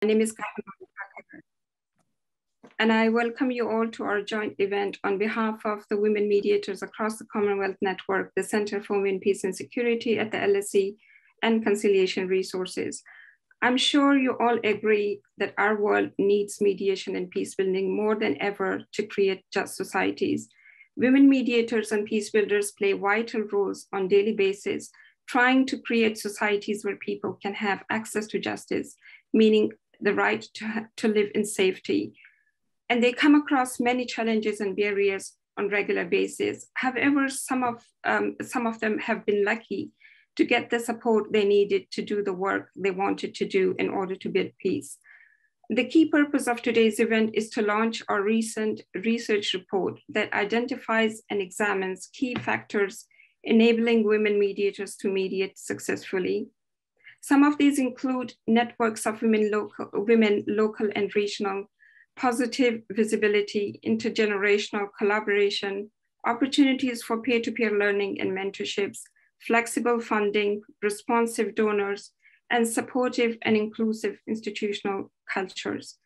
name is Kahima, and I welcome you all to our joint event on behalf of the women mediators across the Commonwealth Network, the Center for Women, Peace and Security at the LSE, and Conciliation Resources. I'm sure you all agree that our world needs mediation and peace building more than ever to create just societies. Women mediators and peace builders play vital roles on a daily basis, trying to create societies where people can have access to justice, meaning the right to live in safety. And they come across many challenges and barriers on a regular basis. However, some of them have been lucky to get the support they needed to do the work they wanted to do in order to build peace. The key purpose of today's event is to launch our recent research report that identifies and examines key factors enabling women mediators to mediate successfully. Some of these include networks of women, local and regional, positive visibility, intergenerational collaboration, opportunities for peer-to-peer learning and mentorships, flexible funding, responsive donors, and supportive and inclusive institutional cultures.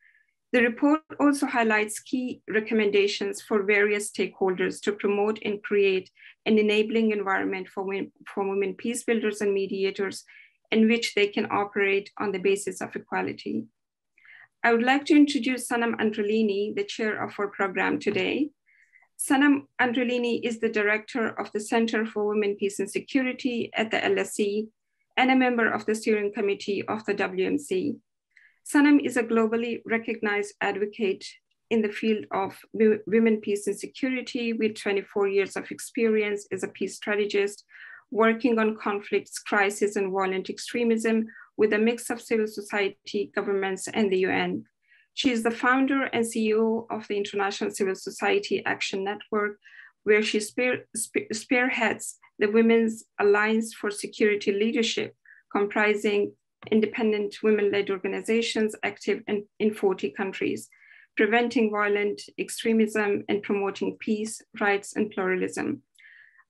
The report also highlights key recommendations for various stakeholders to promote and create an enabling environment for women peace builders and mediators in which they can operate on the basis of equality. I would like to introduce Sanam Androlini, the chair of our program today. Sanam Androlini is the director of the Center for Women, Peace and Security at the LSE and a member of the steering committee of the WMC. Sanam is a globally recognized advocate in the field of women, peace and security with 24 years of experience as a peace strategist, working on conflicts, crisis, and violent extremism with a mix of civil society, governments, and the UN. She is the founder and CEO of the International Civil Society Action Network, where she spearheads the Women's Alliance for Security Leadership, comprising independent women-led organizations active in 40 countries, preventing violent extremism and promoting peace, rights, and pluralism.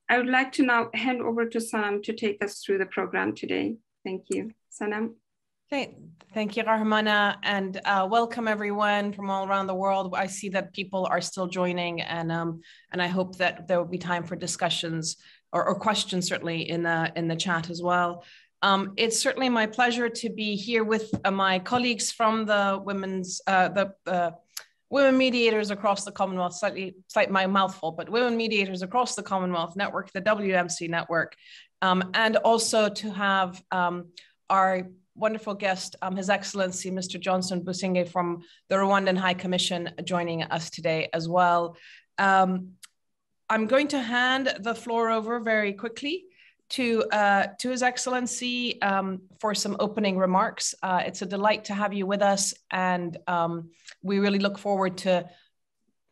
I would like to now hand over to Sanam to take us through the program today. Thank you. Sanam. Okay, thank you, Rahmana, and welcome everyone from all around the world. I see that people are still joining, and I hope that there will be time for discussions or questions, certainly in the chat as well. It's certainly my pleasure to be here with my colleagues from the women mediators across the Commonwealth, slightly my mouthful, but women mediators across the Commonwealth Network, the WMC network, and also to have our wonderful guest, His Excellency, Mr. Johnson Busingye from the Rwandan High Commission joining us today as well. I'm going to hand the floor over very quickly to His Excellency for some opening remarks. It's a delight to have you with us, and we really look forward to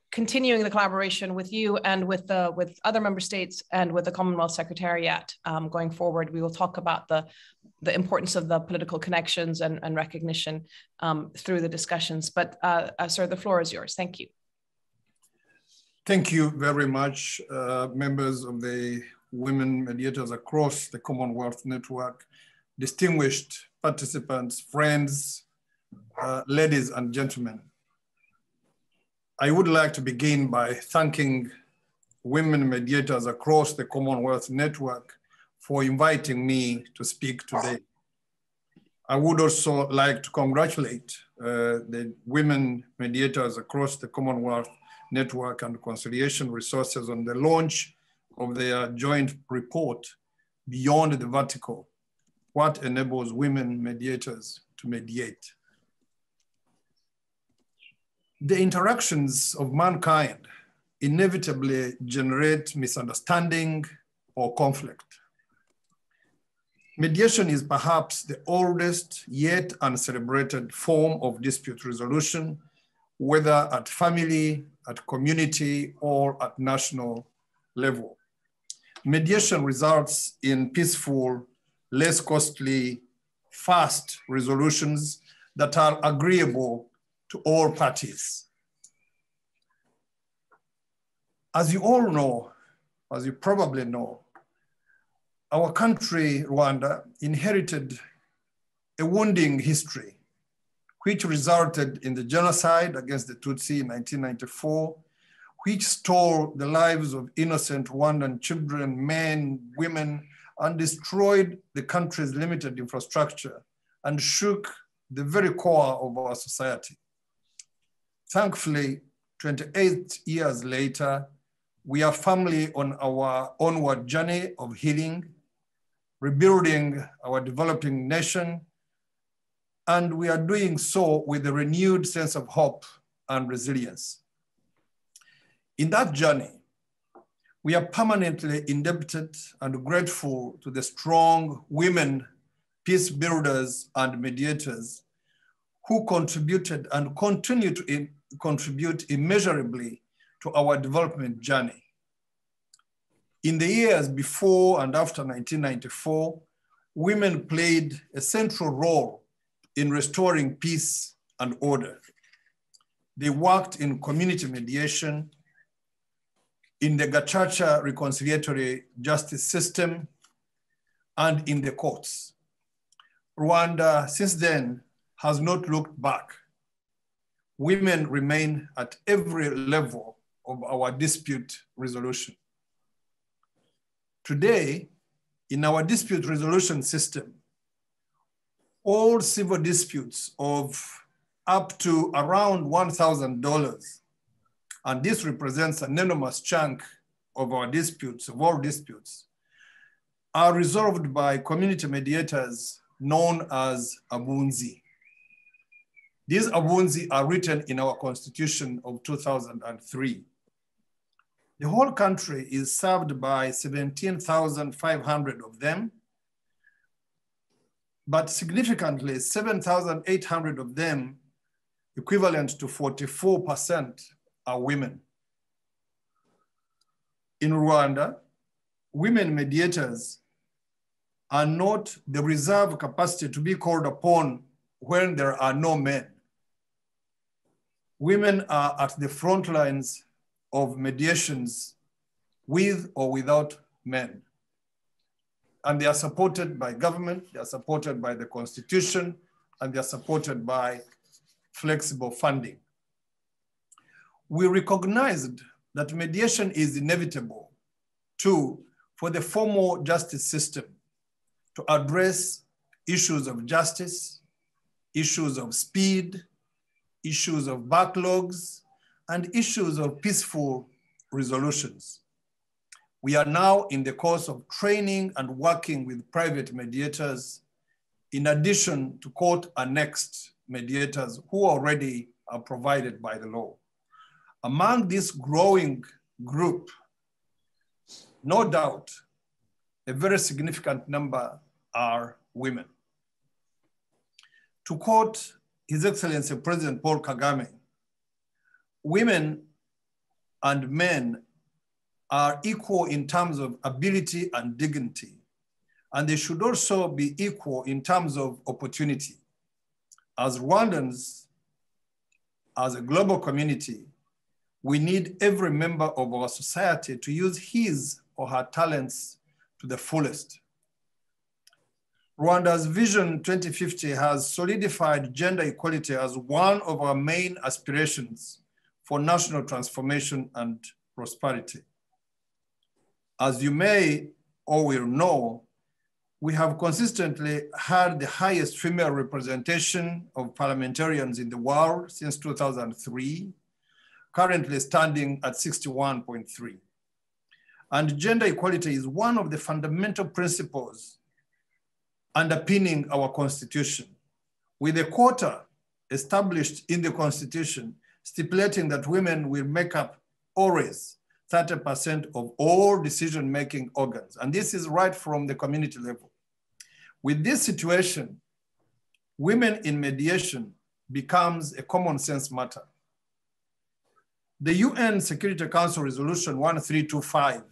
continuing the collaboration with you and with other member states and with the Commonwealth Secretariat going forward. We will talk about the importance of the political connections and recognition through the discussions. But sir, the floor is yours. Thank you. Thank you very much, members of the women mediators across the Commonwealth Network, distinguished participants, friends, ladies and gentlemen. I would like to begin by thanking women mediators across the Commonwealth Network for inviting me to speak today. I would also like to congratulate the women mediators across the Commonwealth Network and Conciliation Resources on the launch of their joint report, Beyond the Vertical, What Enables Women Mediators to Mediate. The interactions of mankind inevitably generate misunderstanding or conflict. Mediation is perhaps the oldest yet uncelebrated form of dispute resolution, whether at family, at community, or at national level. Mediation results in peaceful, less costly, fast resolutions that are agreeable to all parties. As you all know, as you probably know, our country, Rwanda, inherited a wounding history which resulted in the genocide against the Tutsi in 1994, which stole the lives of innocent Rwandan children, men, women, and destroyed the country's limited infrastructure and shook the very core of our society. Thankfully, 28 years later, we are firmly on our onward journey of healing, rebuilding our developing nation, and we are doing so with a renewed sense of hope and resilience. In that journey, we are permanently indebted and grateful to the strong women, peace builders and mediators who contributed and continue to contribute immeasurably to our development journey. In the years before and after 1994, women played a central role in restoring peace and order. They worked in community mediation, in the Gacaca reconciliatory justice system, and in the courts. Rwanda, since then, has not looked back. Women remain at every level of our dispute resolution. Today, in our dispute resolution system, all civil disputes of up to around $1,000, and this represents an enormous chunk of our disputes, of all disputes, are resolved by community mediators known as abunzi. These abunzi are written in our Constitution of 2003. The whole country is served by 17,500 of them, but significantly 7,800 of them, equivalent to 44%, are women. In Rwanda, women mediators are not the reserve capacity to be called upon when there are no men. Women are at the front lines of mediations with or without men. And they are supported by government, they are supported by the Constitution, and they are supported by flexible funding. We recognized that mediation is inevitable too for the formal justice system to address issues of justice, issues of speed, issues of backlogs, and issues of peaceful resolutions. We are now in the course of training and working with private mediators, in addition to court-annexed mediators who already are provided by the law. Among this growing group, no doubt, a very significant number are women. To quote His Excellency President Paul Kagame, women and men are equal in terms of ability and dignity, and they should also be equal in terms of opportunity. As Rwandans, as a global community, we need every member of our society to use his or her talents to the fullest. Rwanda's Vision 2050 has solidified gender equality as one of our main aspirations for national transformation and prosperity. As you may or will know, we have consistently had the highest female representation of parliamentarians in the world since 2003, currently standing at 61.3. And gender equality is one of the fundamental principles underpinning our Constitution, with a quota established in the Constitution stipulating that women will make up always 30% of all decision-making organs. And this is right from the community level. With this situation, women in mediation becomes a common sense matter. The UN Security Council Resolution 1325,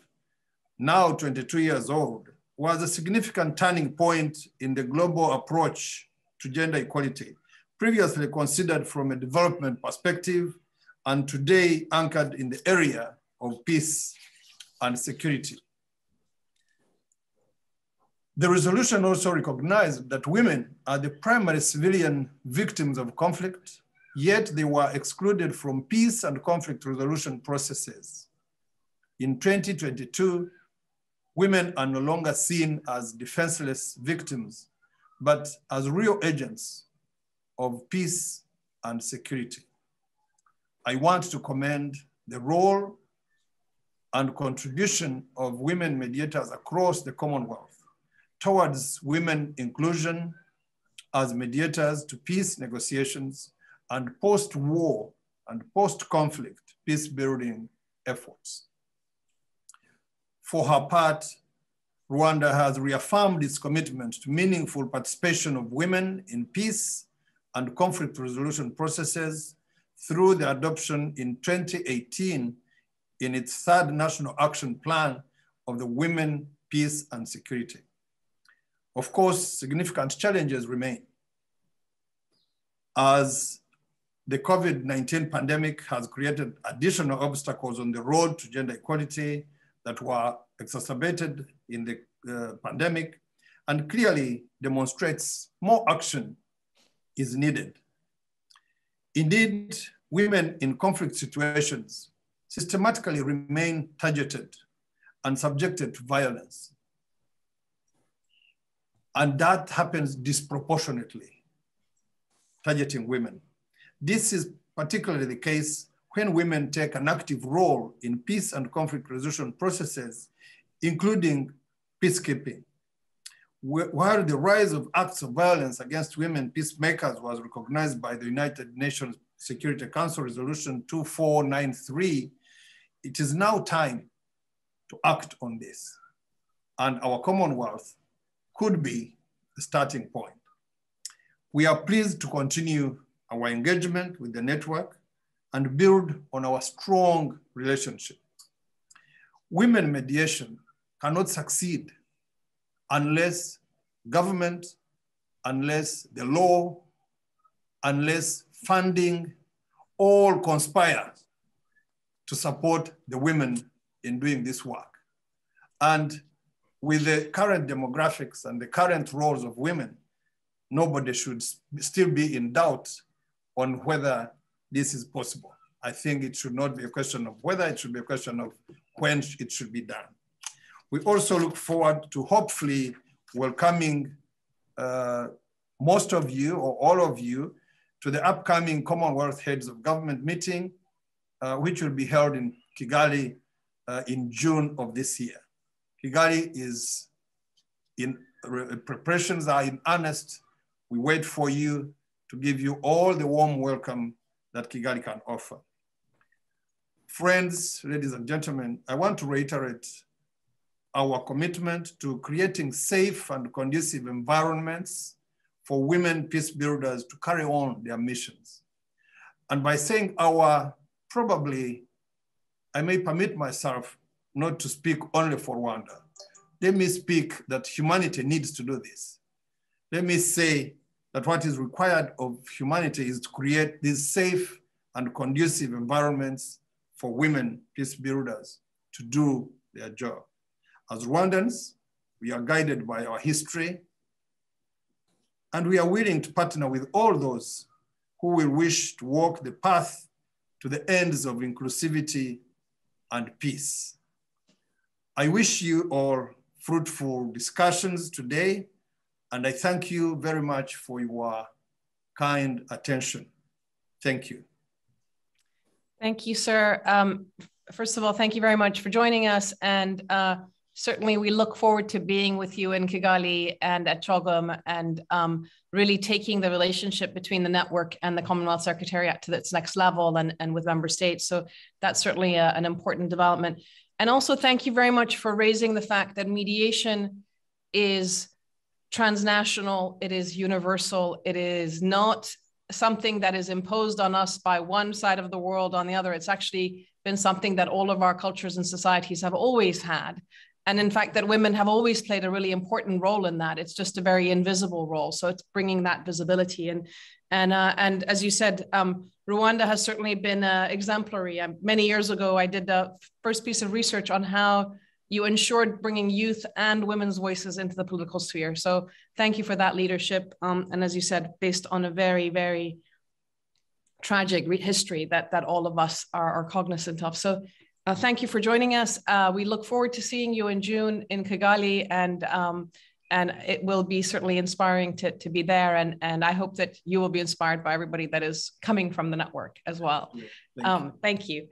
now 22 years old, was a significant turning point in the global approach to gender equality, previously considered from a development perspective, and today anchored in the area of peace and security. The resolution also recognized that women are the primary civilian victims of conflict, yet they were excluded from peace and conflict resolution processes. In 2022, women are no longer seen as defenseless victims, but as real agents of peace and security. I want to commend the role and contribution of women mediators across the Commonwealth towards women inclusion as mediators to peace negotiations and post-war and post-conflict peace-building efforts. For her part, Rwanda has reaffirmed its commitment to meaningful participation of women in peace and conflict resolution processes through the adoption in 2018 in its third National Action Plan of the Women, Peace and Security. Of course, significant challenges remain as the COVID-19 pandemic has created additional obstacles on the road to gender equality that were exacerbated in the pandemic and clearly demonstrates more action is needed. Indeed, women in conflict situations systematically remain targeted and subjected to violence. And that happens disproportionately, targeting women. This is particularly the case when women take an active role in peace and conflict resolution processes, including peacekeeping. While the rise of acts of violence against women peacemakers was recognized by the United Nations Security Council Resolution 2493, it is now time to act on this. And our Commonwealth could be the starting point. We are pleased to continue our engagement with the network and build on our strong relationship. Women mediation cannot succeed unless government, unless the law, unless funding, all conspire to support the women in doing this work. And with the current demographics and the current roles of women, nobody should still be in doubt on whether this is possible. I think it should not be a question of whether, it should be a question of when it should be done. We also look forward to hopefully welcoming most of you or all of you to the upcoming Commonwealth Heads of Government meeting, which will be held in Kigali in June of this year. Kigali is preparations are in earnest. We wait for you to give you all the warm welcome that Kigali can offer. Friends, ladies and gentlemen, I want to reiterate our commitment to creating safe and conducive environments for women peace builders to carry on their missions. And by saying our, probably, I may permit myself not to speak only for Rwanda. Let me speak that humanity needs to do this. Let me say that what is required of humanity is to create these safe and conducive environments for women peace builders to do their job. As Rwandans, we are guided by our history, and we are willing to partner with all those who will wish to walk the path to the ends of inclusivity and peace. I wish you all fruitful discussions today, and I thank you very much for your kind attention. Thank you. Thank you, sir. First of all, thank you very much for joining us. And certainly we look forward to being with you in Kigali and at Chogum and really taking the relationship between the network and the Commonwealth Secretariat to its next level and with member states. So that's certainly an important development. And also thank you very much for raising the fact that mediation is transnational, it is universal, it is not something that is imposed on us by one side of the world on the other. It's actually been something that all of our cultures and societies have always had. And in fact, that women have always played a really important role in that. It's just a very invisible role. So it's bringing that visibility. And as you said, Rwanda has certainly been exemplary. Many years ago, I did the first piece of research on how you ensured bringing youth and women's voices into the political sphere. So thank you for that leadership. And as you said, based on a very, very tragic history that all of us are cognizant of. So thank you for joining us. We look forward to seeing you in June in Kigali, and it will be certainly inspiring to be there. And I hope that you will be inspired by everybody that is coming from the network as well. Thank you.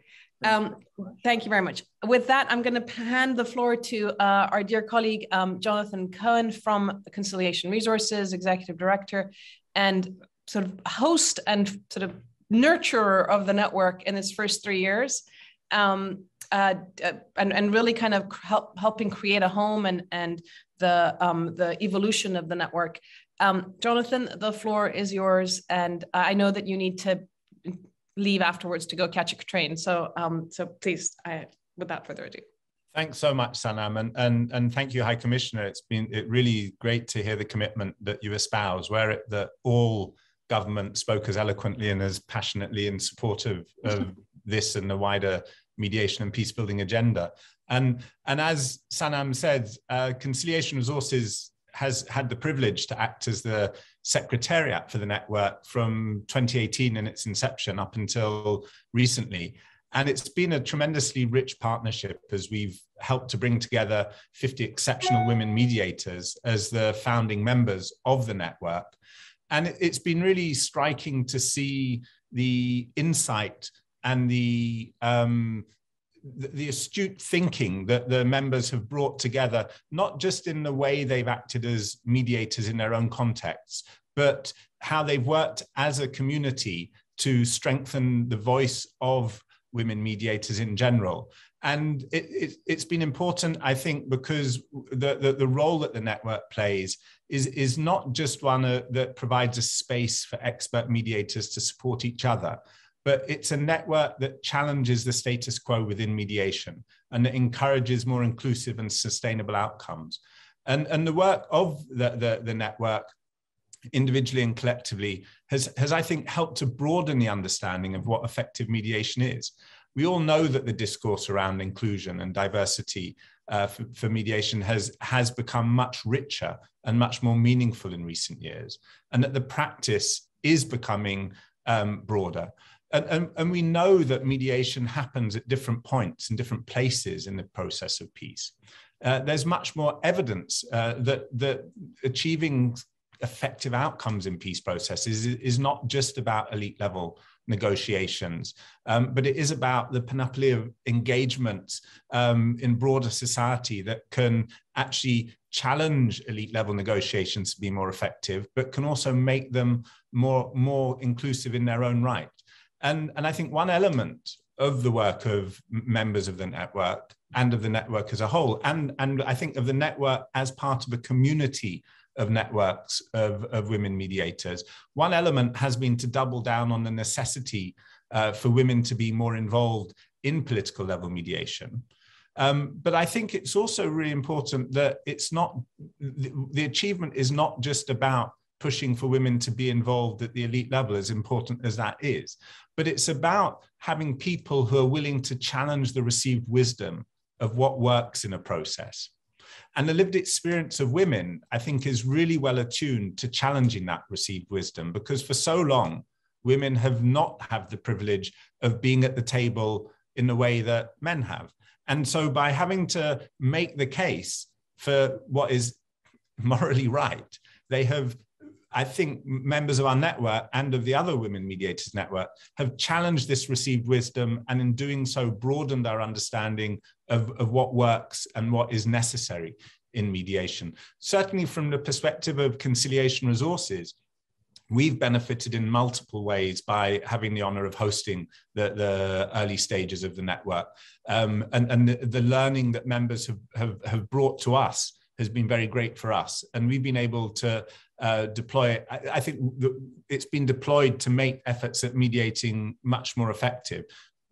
Thank you very much. With that, I'm going to hand the floor to our dear colleague, Jonathan Cohen from Conciliation Resources, Executive Director, and sort of host and sort of nurturer of the network in its first 3 years, and really kind of helping create a home and the evolution of the network. Jonathan, the floor is yours, and I know that you need to leave afterwards to go catch a train. So, so please, without further ado. Thanks so much, Sanam, and thank you, High Commissioner. It's been really great to hear the commitment that you espouse, that all government spoke as eloquently and as passionately in support of this and the wider mediation and peace building agenda. And as Sanam said, Conciliation Resources has had the privilege to act as the secretariat for the network from 2018 in its inception up until recently. And it's been a tremendously rich partnership as we've helped to bring together 50 exceptional women mediators as the founding members of the network. And it's been really striking to see the insight and the astute thinking that the members have brought together, not just in the way they've acted as mediators in their own contexts, but how they've worked as a community to strengthen the voice of women mediators in general. And it's been important, I think, because the role that the network plays is not just one that provides a space for expert mediators to support each other, but it's a network that challenges the status quo within mediation and that encourages more inclusive and sustainable outcomes. And the work of the network, individually and collectively, has, I think, helped to broaden the understanding of what effective mediation is. We all know that the discourse around inclusion and diversity for mediation has become much richer and much more meaningful in recent years, and that the practice is becoming broader. And we know that mediation happens at different points and different places in the process of peace. There's much more evidence that achieving effective outcomes in peace processes is not just about elite level negotiations, but it is about the panoply of engagement in broader society that can actually challenge elite level negotiations to be more effective, but can also make them more inclusive in their own right. And I think one element of the work of members of the network and of the network as a whole, and I think of the network as part of a community of networks of women mediators, one element has been to double down on the necessity for women to be more involved in political level mediation. But I think it's also really important that it's not, the achievement is not just about pushing for women to be involved at the elite level, as important as that is, but it's about having people who are willing to challenge the received wisdom of what works in a process. And the lived experience of women, I think, is really well attuned to challenging that received wisdom, because for so long, women have not had the privilege of being at the table in the way that men have. And so by having to make the case for what is morally right, they have, I think, members of our network and of the other Women Mediators Network have challenged this received wisdom, and in doing so broadened our understanding of what works and what is necessary in mediation. Certainly from the perspective of Conciliation Resources, we've benefited in multiple ways by having the honor of hosting the early stages of the network. And the learning that members have brought to us has been very great for us. And we've been able to deploy, I think it's been deployed to make efforts at mediating much more effective.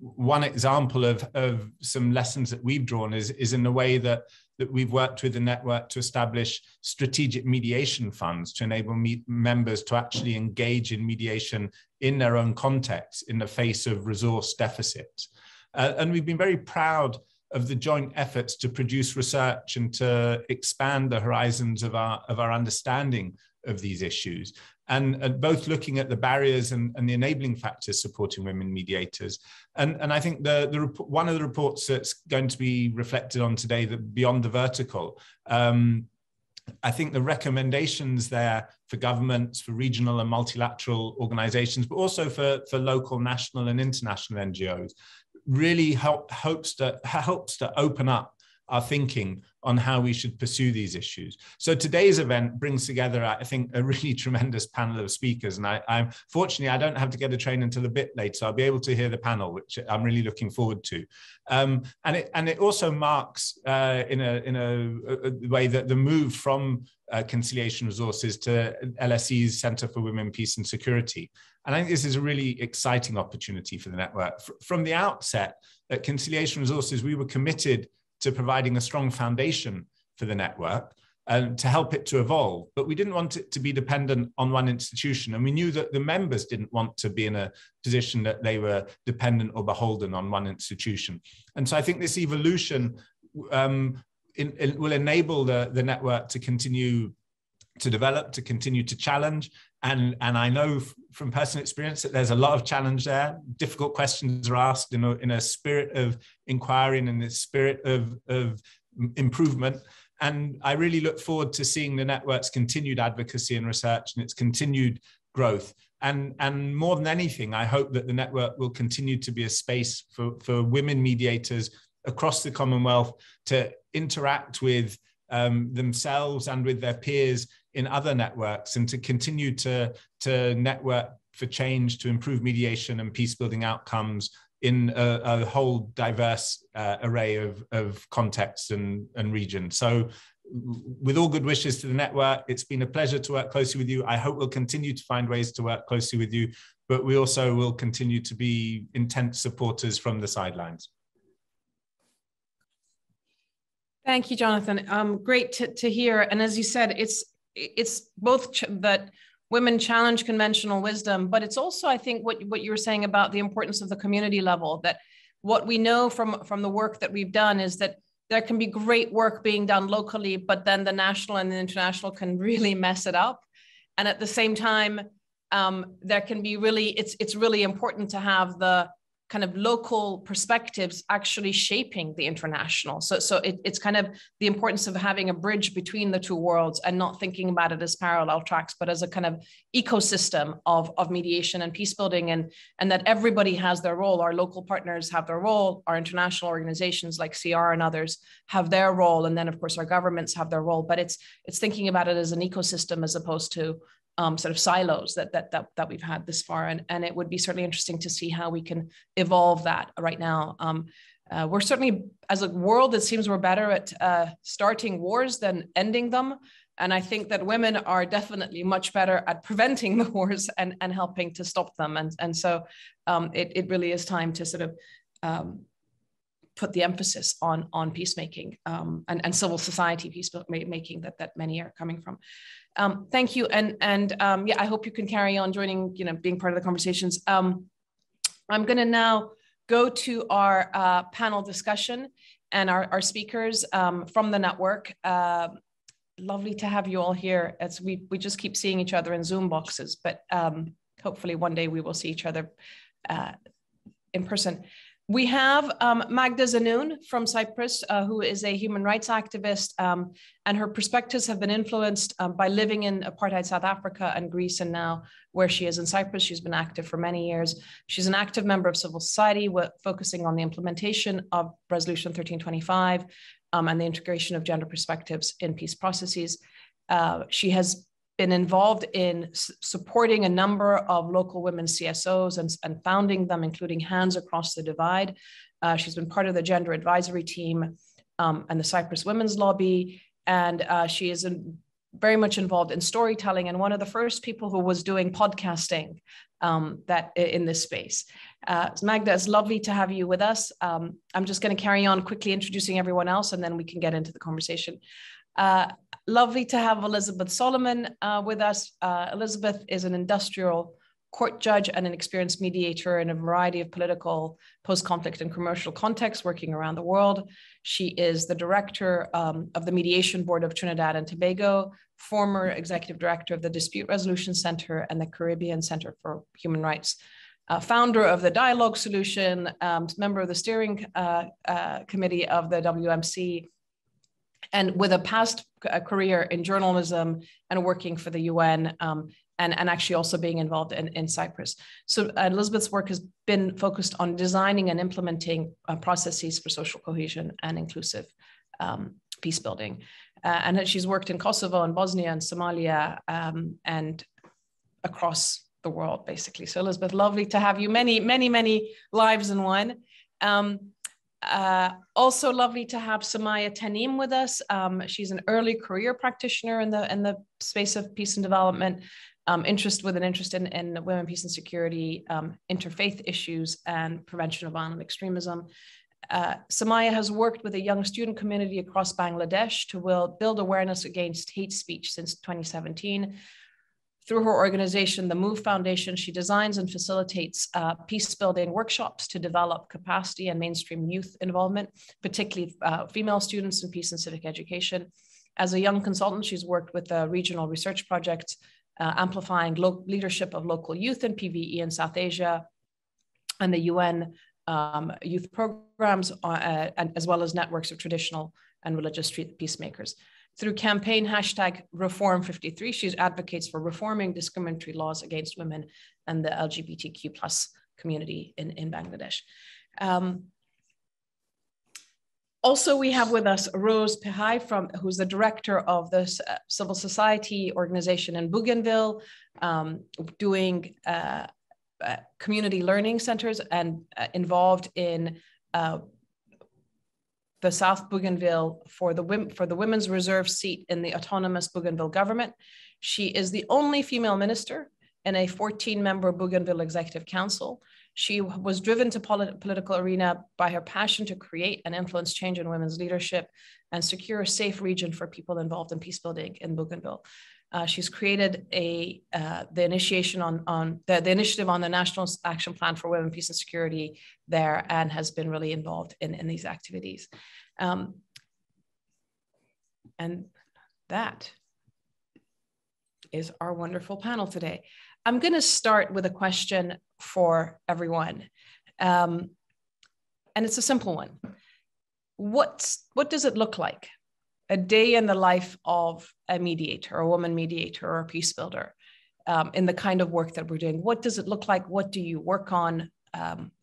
One example of some lessons that we've drawn is in the way that we've worked with the network to establish strategic mediation funds to enable members to actually engage in mediation in their own context in the face of resource deficits. And we've been very proud of the joint efforts to produce research and to expand the horizons of our understanding of these issues, and both looking at the barriers and the enabling factors supporting women mediators. And I think one of the reports that's going to be reflected on today, that Beyond the Vertical, I think the recommendations there for governments, for regional and multilateral organizations, but also for local, national and international NGOs, really helps to open up our thinking on how we should pursue these issues. So today's event brings together, I think, a really tremendous panel of speakers. And I'm fortunately, I don't have to get a train until a bit late, so I'll be able to hear the panel, which I'm really looking forward to. And it also marks in a way that the move from Conciliation Resources to LSE's Centre for Women, Peace and Security. And I think this is a really exciting opportunity for the network. From the outset, at Conciliation Resources, we were committed to providing a strong foundation for the network and to help it to evolve. But we didn't want it to be dependent on one institution. And we knew that the members didn't want to be in a position that they were dependent or beholden on one institution. And so I think this evolution will enable the network to continue to develop, to continue to challenge. And I know from personal experience that there's a lot of challenge there. Difficult questions are asked in a spirit of inquiry and in a spirit of improvement. And I really look forward to seeing the network's continued advocacy and research and its continued growth. And more than anything, I hope that the network will continue to be a space for women mediators across the Commonwealth to interact with themselves and with their peers in other networks, and to continue to network for change, to improve mediation and peace building outcomes in a whole diverse array of contexts and regions. So with all good wishes to the network, it's been a pleasure to work closely with you. I hope we'll continue to find ways to work closely with you, but we also will continue to be intense supporters from the sidelines. Thank you, Jonathan. Great to hear. And as you said, it's both that women challenge conventional wisdom, but it's also, I think, what you were saying about the importance of the community level, that what we know from the work that we've done is that there can be great work being done locally, but then the national and the international can really mess it up. And at the same time, there can be it's really important to have the kind of local perspectives actually shaping the international. So it's kind of the importance of having a bridge between the two worlds and not thinking about it as parallel tracks, but as a kind of ecosystem of mediation and peace building, and that everybody has their role. Our local partners have their role, our international organizations like CR and others have their role, and then of course our governments have their role, but it's thinking about it as an ecosystem as opposed to sort of silos that we've had this far. And it would be certainly interesting to see how we can evolve that right now. We're certainly, as a world, it seems we're better at starting wars than ending them. And I think that women are definitely much better at preventing the wars and helping to stop them. And so it really is time to sort of put the emphasis on peacemaking and civil society peacemaking that many are coming from. Thank you, and yeah, I hope you can carry on joining, being part of the conversations. I'm going to now go to our panel discussion and our speakers from the network. Lovely to have you all here. As we just keep seeing each other in Zoom boxes, but hopefully one day we will see each other in person. We have Magda Zanoun from Cyprus, who is a human rights activist, and her perspectives have been influenced by living in apartheid South Africa and Greece, and now where she is in Cyprus. She's been active for many years. She's an active member of civil society, focusing on the implementation of Resolution 1325 and the integration of gender perspectives in peace processes. She has been involved in supporting a number of local women CSOs and founding them, including Hands Across the Divide. She's been part of the gender advisory team and the Cyprus Women's Lobby, and she is very much involved in storytelling, and one of the first people who was doing podcasting in this space. Magda, it's lovely to have you with us. I'm just going to carry on quickly introducing everyone else, and then we can get into the conversation. Lovely to have Elizabeth Solomon with us. Elizabeth is an industrial court judge and an experienced mediator in a variety of political, post-conflict and commercial contexts working around the world. She is the director of the Mediation Board of Trinidad and Tobago, former executive director of the Dispute Resolution Center and the Caribbean Center for Human Rights, founder of the Dialogue Solution, member of the steering committee of the WMC, and with a past career in journalism and working for the UN, and actually also being involved in Cyprus. So Elizabeth's work has been focused on designing and implementing processes for social cohesion and inclusive peace building. And she's worked in Kosovo and Bosnia and Somalia and across the world, basically. So Elizabeth, lovely to have you. Many, many, many lives in one. Also lovely to have Samaya Tanim with us. She's an early career practitioner in the space of peace and development, interest in women, peace and security, interfaith issues, and prevention of violent extremism. Samaya has worked with a young student community across Bangladesh to build awareness against hate speech since 2017. Through her organization, the MOVE Foundation, she designs and facilitates peace-building workshops to develop capacity and mainstream youth involvement, particularly female students in peace and civic education. As a young consultant, she's worked with regional research projects, amplifying leadership of local youth in PVE in South Asia and the UN youth programs, and as well as networks of traditional and religious peacemakers. Through campaign #Reform53, she advocates for reforming discriminatory laws against women and the LGBTQ+ community in Bangladesh. Also, we have with us Rose Pihai, who's the director of the civil society organization in Bougainville, doing community learning centers and involved in the South Bougainville for the Women's Reserve seat in the autonomous Bougainville government. She is the only female minister in a 14-member Bougainville Executive Council. She was driven to political arena by her passion to create and influence change in women's leadership and secure a safe region for people involved in peace building in Bougainville. She's created the initiative on the National Action Plan for Women, Peace and Security there, and has been really involved in these activities. And that is our wonderful panel today. I'm going to start with a question for everyone. And it's a simple one. What does it look like? A day in the life of a mediator, a woman mediator, or a peace builder in the kind of work that we're doing? What does it look like? What do you work on?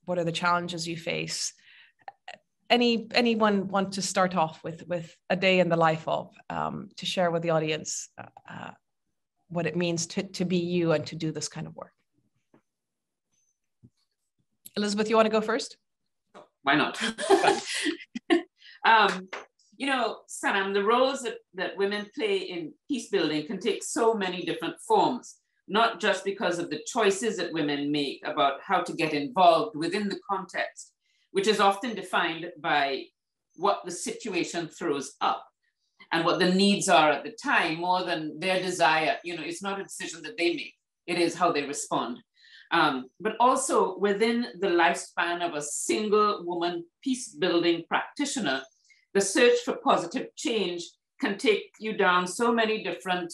What are the challenges you face? Anyone want to start off with a day in the life of, to share with the audience what it means to be you and to do this kind of work? Elizabeth, you want to go first? Why not? You know, Sanam, the roles that women play in peace building can take so many different forms, not just because of the choices that women make about how to get involved within the context, which is often defined by what the situation throws up and what the needs are at the time, more than their desire. You know, it's not a decision that they make, it is how they respond. But also within the lifespan of a single woman peace building practitioner, the search for positive change can take you down so many different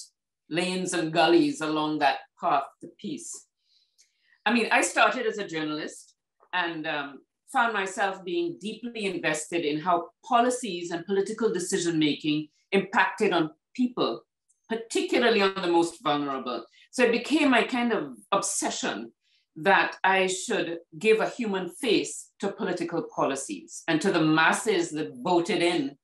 lanes and gullies along that path to peace. I mean, I started as a journalist and found myself being deeply invested in how policies and political decision-making impacted on people, particularly on the most vulnerable. So it became my kind of obsession that I should give a human face to political policies and to the masses that voted in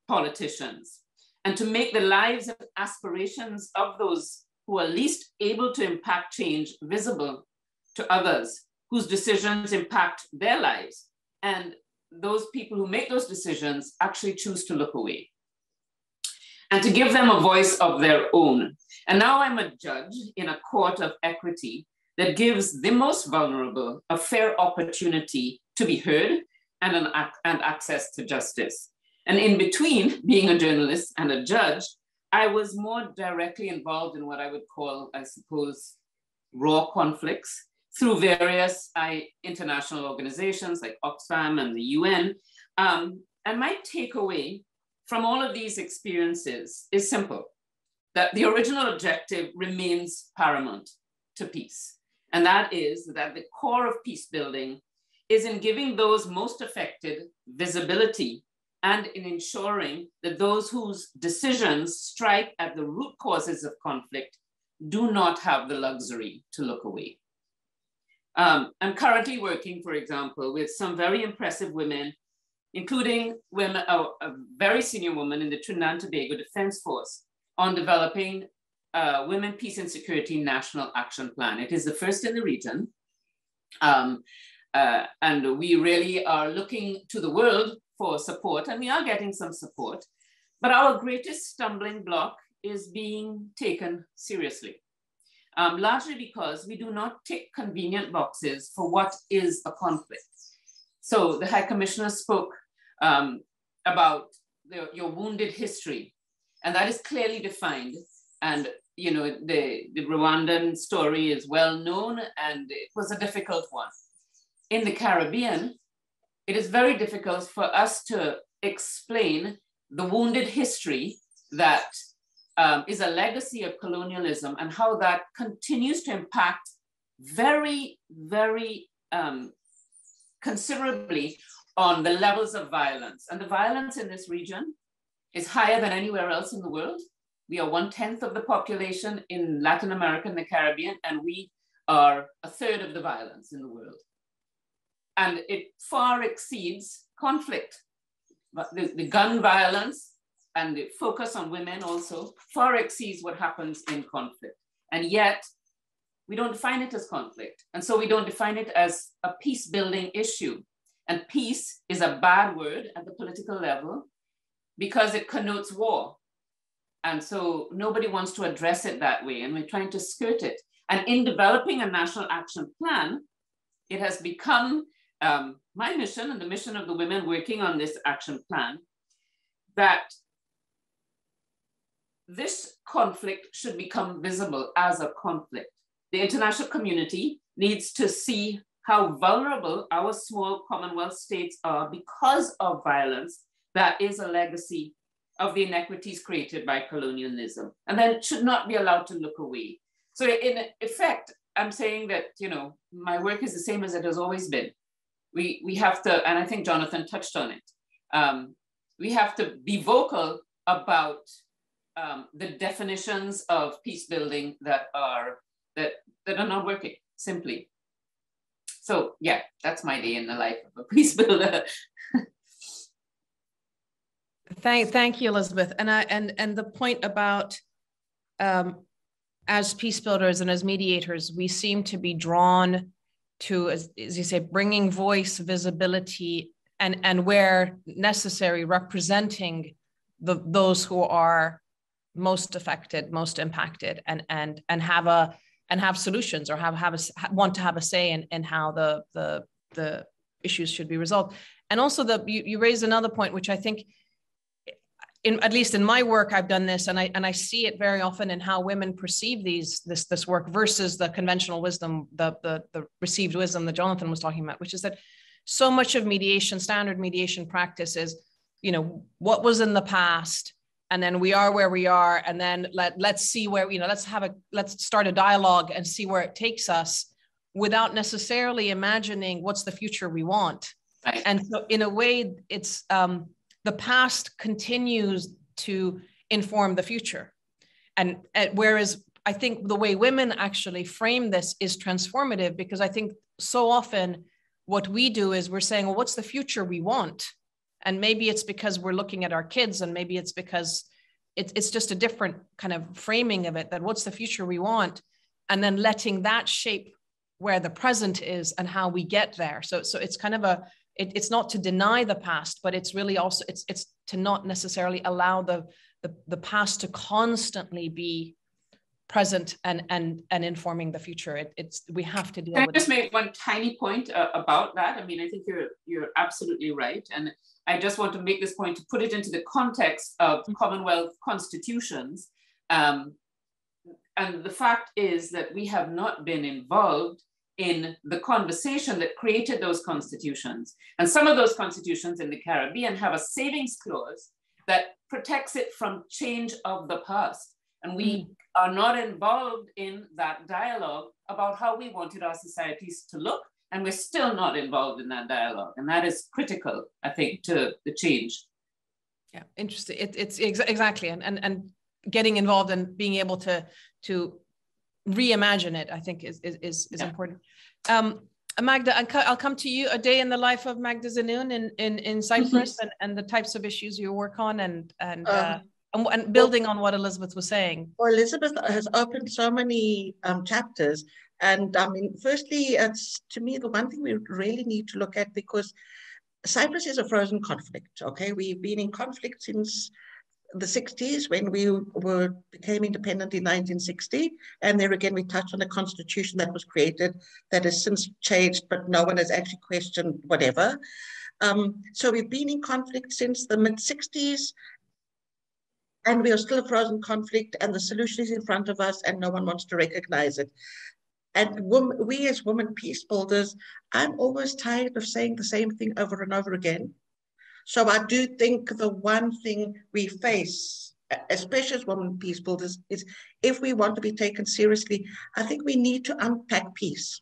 politicians, and to make the lives and aspirations of those who are least able to impact change visible to others whose decisions impact their lives, and those people who make those decisions actually choose to look away, and to give them a voice of their own. And now I'm a judge in a court of equity that gives the most vulnerable a fair opportunity to be heard and access to justice. And in between being a journalist and a judge, I was more directly involved in what I would call, I suppose, raw conflicts through various international organizations like Oxfam and the UN. And my takeaway from all of these experiences is simple, that the original objective remains paramount to peace. And that is that the core of peace building is in giving those most affected visibility and in ensuring that those whose decisions strike at the root causes of conflict do not have the luxury to look away. I'm currently working, for example, with some very impressive women, including women, a very senior woman in the Trinidad and Tobago Defense Force, on developing Women, Peace and Security National Action Plan. It is the first in the region. And we really are looking to the world for support, and we are getting some support. But our greatest stumbling block is being taken seriously, largely because we do not tick convenient boxes for what is a conflict. So the High Commissioner spoke about your wounded history, and that is clearly defined. And you know, the Rwandan story is well known, and it was a difficult one. In the Caribbean, it is very difficult for us to explain the wounded history that is a legacy of colonialism and how that continues to impact very, very considerably on the levels of violence. And the violence in this region is higher than anywhere else in the world. We are 1/10 of the population in Latin America and the Caribbean, and we are 1/3 of the violence in the world. And it far exceeds conflict. But the gun violence and the focus on women also far exceeds what happens in conflict. And yet, we don't define it as conflict. And so we don't define it as a peace building issue. And peace is a bad word at the political level because it connotes war. And so nobody wants to address it that way, and we're trying to skirt it. And in developing a national action plan, it has become my mission and the mission of the women working on this action plan that this conflict should become visible as a conflict. The international community needs to see how vulnerable our small Commonwealth states are because of violence that is a legacy of the inequities created by colonialism, and then should not be allowed to look away. So in effect, I'm saying that, you know, my work is the same as it has always been. We have to, and I think Jonathan touched on it, we have to be vocal about the definitions of peace building that are not working, simply. So yeah, that's my day in the life of a peace builder. Thank you, Elizabeth. And the point about as peace builders and as mediators, we seem to be drawn to, as you say, bringing voice, visibility, and where necessary, representing those who are most affected, most impacted, and have solutions, or want to have a say in how the issues should be resolved. And also you raised another point, which I think, at least in my work, I've done this, and I see it very often in how women perceive this work versus the conventional wisdom, the received wisdom that Jonathan was talking about, which is that so much of mediation, standard mediation practice is, you know, what was in the past, and then we are where we are, and then let's see where, you know, let's start a dialogue and see where it takes us, without necessarily imagining what's the future we want. Right. And so in a way, it's the past continues to inform the future. And whereas I think the way women actually frame this is transformative, because I think so often what we do is we're saying, well, what's the future we want? And maybe it's because we're looking at our kids, and maybe it's because it's just a different kind of framing of it, that what's the future we want, and then letting that shape where the present is and how we get there. So it's kind of it's not to deny the past, but it's really also, it's to not necessarily allow the past to constantly be present and informing the future. We have to deal with it. Can I just make one tiny point about that? I mean, I think you're absolutely right. And I just want to make this point to put it into the context of Commonwealth constitutions. And the fact is that we have not been involved in the conversation that created those constitutions. And some of those constitutions in the Caribbean have a savings clause that protects it from change of the past. And we are not involved in that dialogue about how we wanted our societies to look. And we're still not involved in that dialogue. And that is critical, I think, to the change. Yeah, interesting. It's exactly. And getting involved and being able to reimagine it, I think is important. Magda, I'll come to you. A day in the life of Magda Zenoun in Cyprus and the types of issues you work on and building on what Elizabeth was saying. Well, Elizabeth has opened so many chapters. And I mean, firstly, it's to me, the one thing we really need to look at, because Cyprus is a frozen conflict, okay? We've been in conflict since the 60s when we became independent in 1960. And there again, we touched on the constitution that was created that has since changed, but no one has actually questioned whatever. So we've been in conflict since the mid-60s, and we are still a frozen conflict, and the solution is in front of us and no one wants to recognize it. And we as women peace builders, I'm always tired of saying the same thing over and over again. So I do think the one thing we face, especially as women peace builders, is if we want to be taken seriously, I think we need to unpack peace.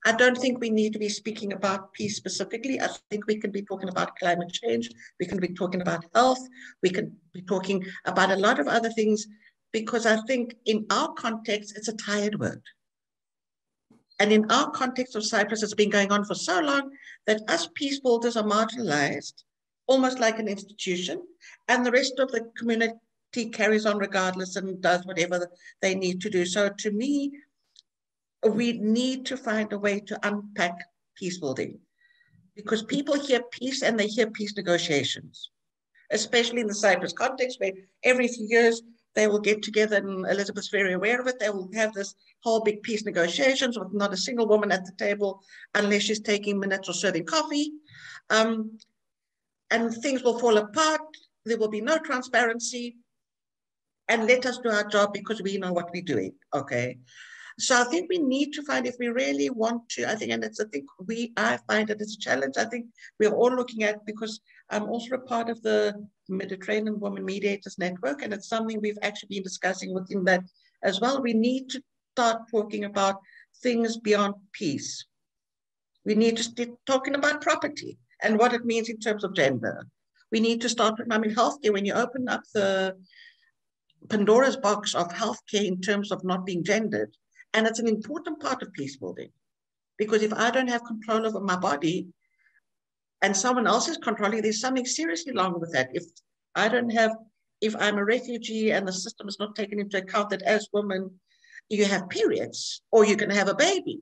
I don't think we need to be speaking about peace specifically. I think we can be talking about climate change. We can be talking about health. We can be talking about a lot of other things, because I think in our context, it's a tired word. And in our context of Cyprus, it's been going on for so long that us peace builders are marginalized, almost like an institution, and the rest of the community carries on regardless and does whatever they need to do. So to me, we need to find a way to unpack peace building, because people hear peace and they hear peace negotiations, especially in the Cyprus context, where every few years they will get together, and Elizabeth's very aware of it. They will have this whole big peace negotiations with not a single woman at the table unless she's taking minutes or serving coffee. And things will fall apart. There will be no transparency. And let us do our job because we know what we're doing, okay? So I think we need to find, if we really want to, I think, and it's, I find that it's a challenge. I think we're all looking at, because I'm also a part of the Mediterranean Women Mediators Network, and it's something we've actually been discussing within that as well. We need to start talking about things beyond peace. We need to start talking about property and what it means in terms of gender. We need to start with, healthcare. When you open up the Pandora's box of healthcare in terms of not being gendered, and it's an important part of peace building, because if I don't have control over my body and someone else is controlling, there's something seriously wrong with that. If I'm a refugee and the system is not taking into account that as women, you have periods or you can have a baby,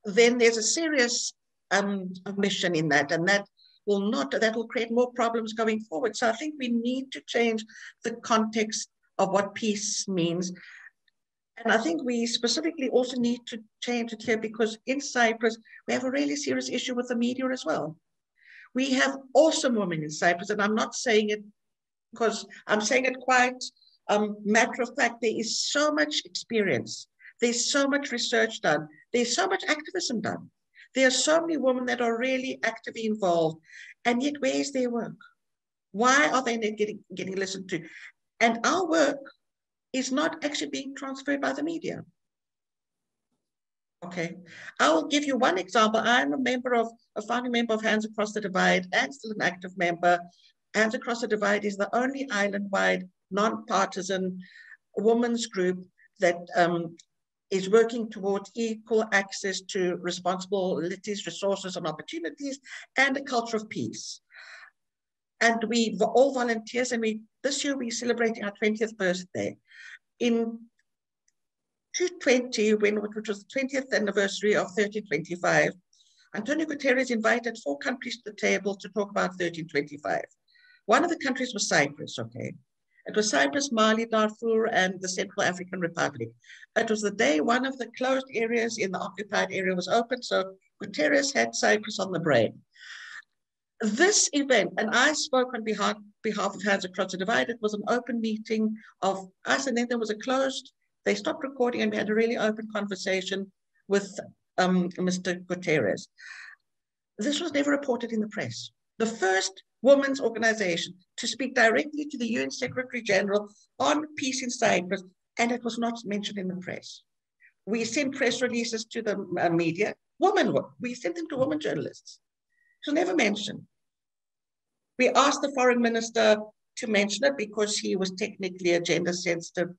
then there's a serious omission in that, and that will create more problems going forward. So I think we need to change the context of what peace means. And I think we specifically also need to change it here, because in Cyprus, we have a really serious issue with the media as well. We have awesome women in Cyprus, and I'm not saying it because I'm saying it quite matter of fact. There is so much experience. There's so much research done. There's so much activism done. There are so many women that are really actively involved, and yet where is their work? Why are they not getting listened to? And our work is not actually being transferred by the media. Okay, I will give you one example. I'm a founding member of Hands Across the Divide and still an active member. Hands Across the Divide is the only island-wide, non-partisan women's group that is working towards equal access to responsibilities, resources, and opportunities, and a culture of peace. And we were all volunteers, and this year we're celebrating our 20th birthday. In 2020, which was the 20th anniversary of 1325, Antonio Guterres invited 4 countries to the table to talk about 1325. One of the countries was Cyprus, okay? It was Cyprus, Mali, Darfur, and the Central African Republic. It was the day one of the closed areas in the occupied area was open, so Guterres had Cyprus on the brain. This event, and I spoke on behalf of Hands Across the Divide, it was an open meeting of us, and then there was a closed, They stopped recording and we had a really open conversation with Mr. Guterres. This was never reported in the press. The first women's organization to speak directly to the UN Secretary General on peace in Cyprus, and it was not mentioned in the press. We sent press releases to the media. We sent them to women journalists. It was never mentioned. We asked the foreign minister to mention it because he was technically a gender sensitive.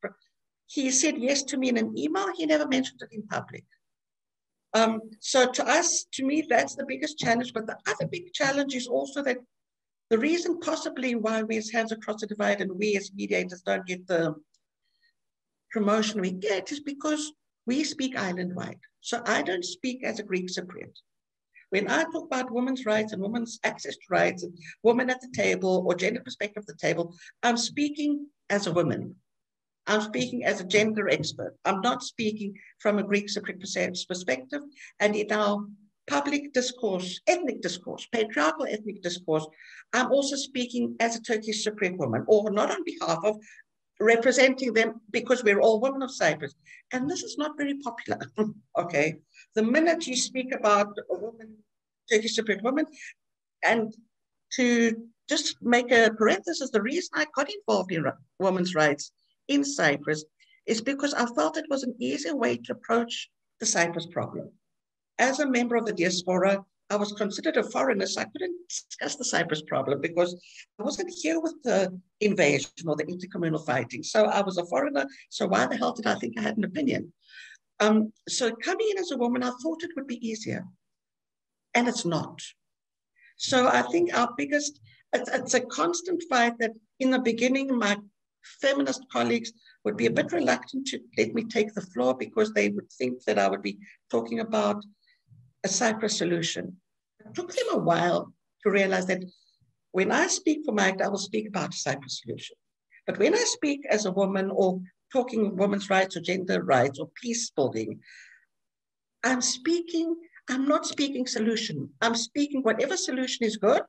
He said yes to me in an email. He never mentioned it in public. So to me, that's the biggest challenge. But the other big challenge is also that the reason possibly why we as Hands Across the Divide and we as mediators don't get the promotion we get is because we speak island-wide. So I don't speak as a Greek Cypriot. When I talk about women's rights and women's access to rights and women at the table or gender perspective at the table, I'm speaking as a woman. I'm speaking as a gender expert. I'm not speaking from a Greek Cypriot perspective. And in our public discourse, ethnic discourse, patriarchal ethnic discourse, I'm also speaking as a Turkish Cypriot woman, or not on behalf of, representing them because we're all women of Cyprus. And this is not very popular, okay? The minute you speak about a woman, Turkish Cypriot woman, and to just make a parenthesis, the reason I got involved in women's rights in Cyprus is because I felt it was an easier way to approach the Cyprus problem. As a member of the diaspora, I was considered a foreigner, so I couldn't discuss the Cyprus problem because I wasn't here with the invasion or the intercommunal fighting. So I was a foreigner, so why the hell did I think I had an opinion? So coming in as a woman, I thought it would be easier, and it's not. So I think our biggest, it's a constant fight that in the beginning, my feminist colleagues would be a bit reluctant to let me take the floor because they would think that I would be talking about a Cyprus solution. It took them a while to realize that when I speak for Mike, I will speak about a Cyprus solution. But when I speak as a woman or talking women's rights or gender rights or peace building, I'm not speaking solution. I'm speaking whatever solution is good,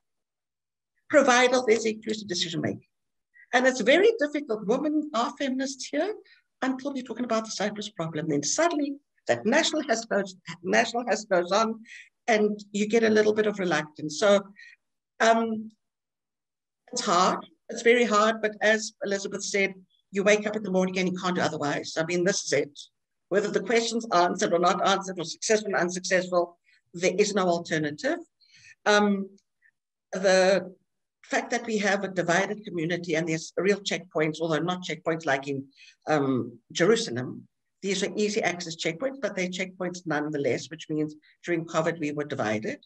provided there's inclusive decision making. And it's very difficult. Women are feminists here until you're talking about the Cyprus problem. Then suddenly that national has goes on, and you get a little bit of reluctance. So it's hard. It's very hard. But as Elizabeth said, you wake up in the morning and you can't do otherwise. I mean, this is it. Whether the question's answered or not answered, or successful or unsuccessful, there is no alternative. The fact that we have a divided community and there's real checkpoints, although not checkpoints like in Jerusalem, these are easy access checkpoints, but they're checkpoints nonetheless, which means during COVID, we were divided.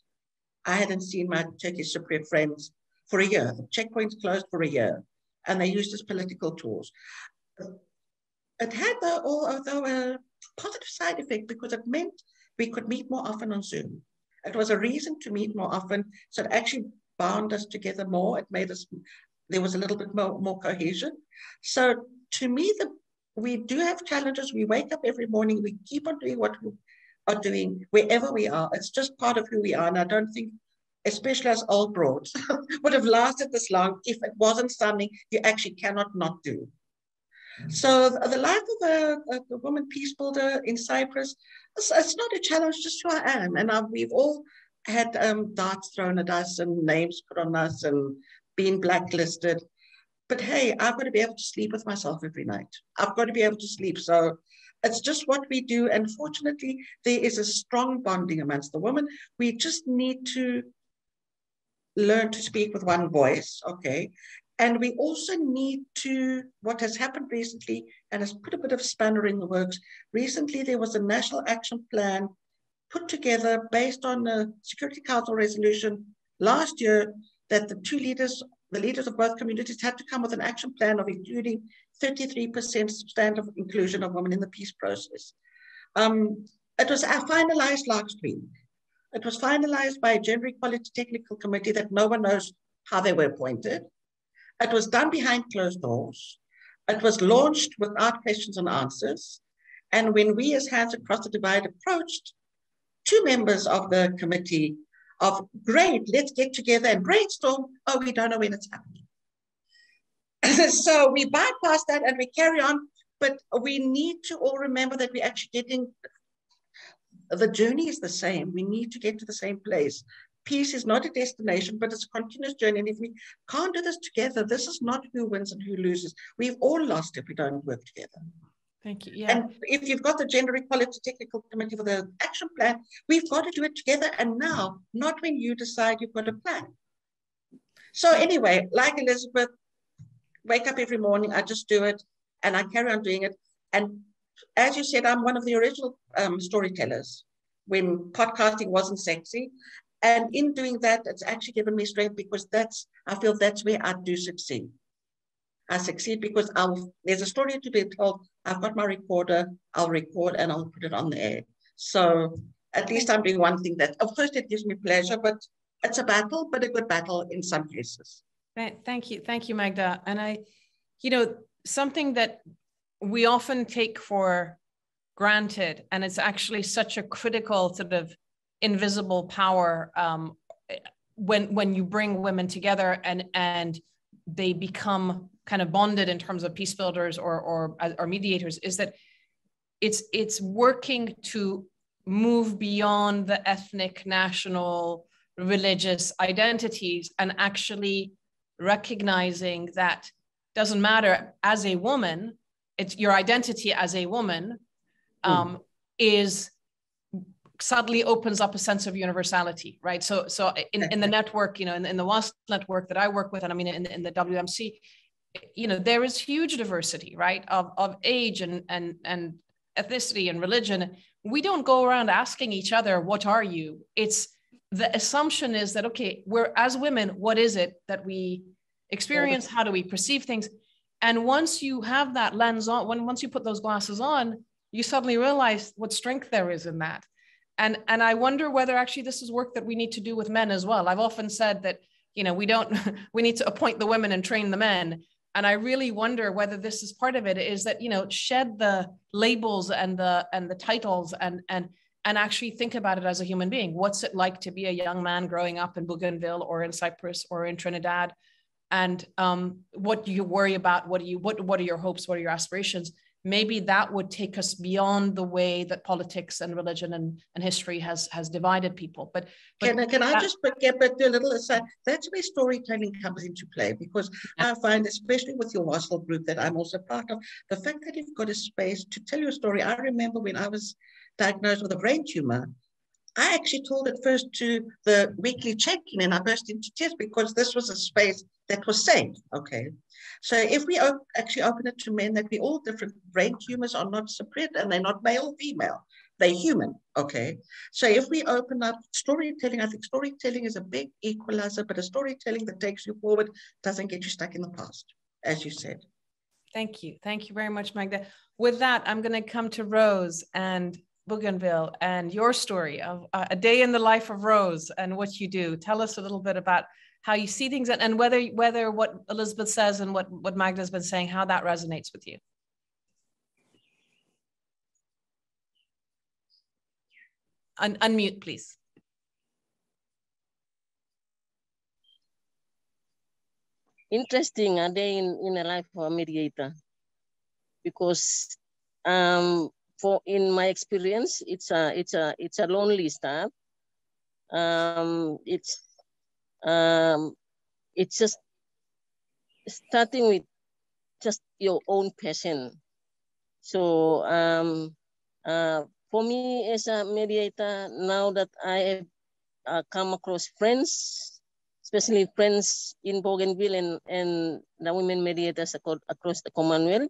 I hadn't seen my Turkish Cypriot friends for a year. The checkpoints closed for a year, and they used as political tools. It had, although a positive side effect, because it meant we could meet more often on Zoom. It was a reason to meet more often, so it actually bound us together more. It made us, there was a little bit more cohesion. So to me, we do have challenges. We wake up every morning, we keep on doing what we are doing wherever we are. It's just part of who we are. And I don't think, especially as old broads, would have lasted this long if it wasn't something you actually cannot not do. So the life of a woman peace builder in Cyprus, it's not a challenge, just who I am. And we've all had darts thrown at us and names put on us and been blacklisted. But hey, I've got to be able to sleep with myself every night. I've got to be able to sleep. So it's just what we do. And fortunately, there is a strong bonding amongst the women. We just need to learn to speak with one voice, okay? And we also need to, what has happened recently, and has put a bit of spanner in the works. Recently, there was a national action plan put together based on a Security Council resolution last year that the leaders of both communities had to come with an action plan of including 33% substantive inclusion of women in the peace process. It was finalized last week. It was finalized by a gender equality technical committee that no one knows how they were appointed. It was done behind closed doors. It was launched without questions and answers. And when we as Hands Across the Divide approached two members of the committee of, great, let's get together and brainstorm, oh, we don't know when it's happening. So we bypass that and we carry on. but we need to all remember that we're actually getting, the journey is the same. We need to get to the same place. Peace is not a destination, but it's a continuous journey. And if we can't do this together, this is not who wins and who loses. We've all lost if we don't work together. Thank you. Yeah. And if you've got the Gender Equality Technical Committee for the action plan, we've got to do it together. And now, not when you decide you've got a plan. So anyway, like Elizabeth, wake up every morning, I just do it, and I carry on doing it. And as you said, I'm one of the original storytellers when podcasting wasn't sexy. And in doing that, it's actually given me strength, because I feel that's where I do succeed. I succeed because there's a story to be told. I've got my recorder, I'll record and I'll put it on the air. So at least I'm doing one thing that, of course, it gives me pleasure, but it's a battle, but a good battle in some cases. Thank you, Magda. And something that we often take for granted, and it's actually such a critical sort of invisible power when you bring women together and they become kind of bonded in terms of peace builders or mediators, is that it's working to move beyond the ethnic, national, religious identities and actually recognizing that doesn't matter as a woman, it's your identity as a woman is suddenly opens up a sense of universality, right? So in the network, in the WASP network that I work with, and I mean in the WMC, there is huge diversity, right, of age and ethnicity and religion. We don't go around asking each other, what are you? It's the assumption is that, okay, we're as women, what is it that we experience? How do we perceive things? And once you have that lens on, once you put those glasses on, you suddenly realize what strength there is in that. And I wonder whether actually this is work that we need to do with men as well. I've often said that, we need to appoint the women and train the men. And I really wonder whether this is part of it, is that, shed the labels and the titles and actually think about it as a human being. What's it like to be a young man growing up in Bougainville or in Cyprus or in Trinidad? And what do you worry about? What are your hopes? What are your aspirations? Maybe that would take us beyond the way that politics and religion and history has divided people. But can I just get back to a little aside? That's where storytelling comes into play, because I find, especially with your WASL group that I'm also part of, the fact that you've got a space to tell your story. I remember when I was diagnosed with a brain tumor, I actually told it first to the weekly check-in, and I burst into tears because this was a space that was safe, okay? So if we actually open it to men, that we all different, brain tumors are not separate and they're not male or female, they're human, okay? So if we open up storytelling, I think storytelling is a big equalizer, but a storytelling that takes you forward doesn't get you stuck in the past, as you said. Thank you very much, Magda. With that, I'm gonna come to Rose and Bougainville and your story of a day in the life of Rose and what you do. Tell us a little bit about how you see things and whether what Elizabeth says and what Magda's been saying, how that resonates with you. Unmute, please. Interesting a day in the life of a mediator, because in my experience, it's a lonely start. It's just starting with just your own passion. So for me as a mediator, now that I have come across friends, especially friends in Bougainville and the women mediators across the Commonwealth,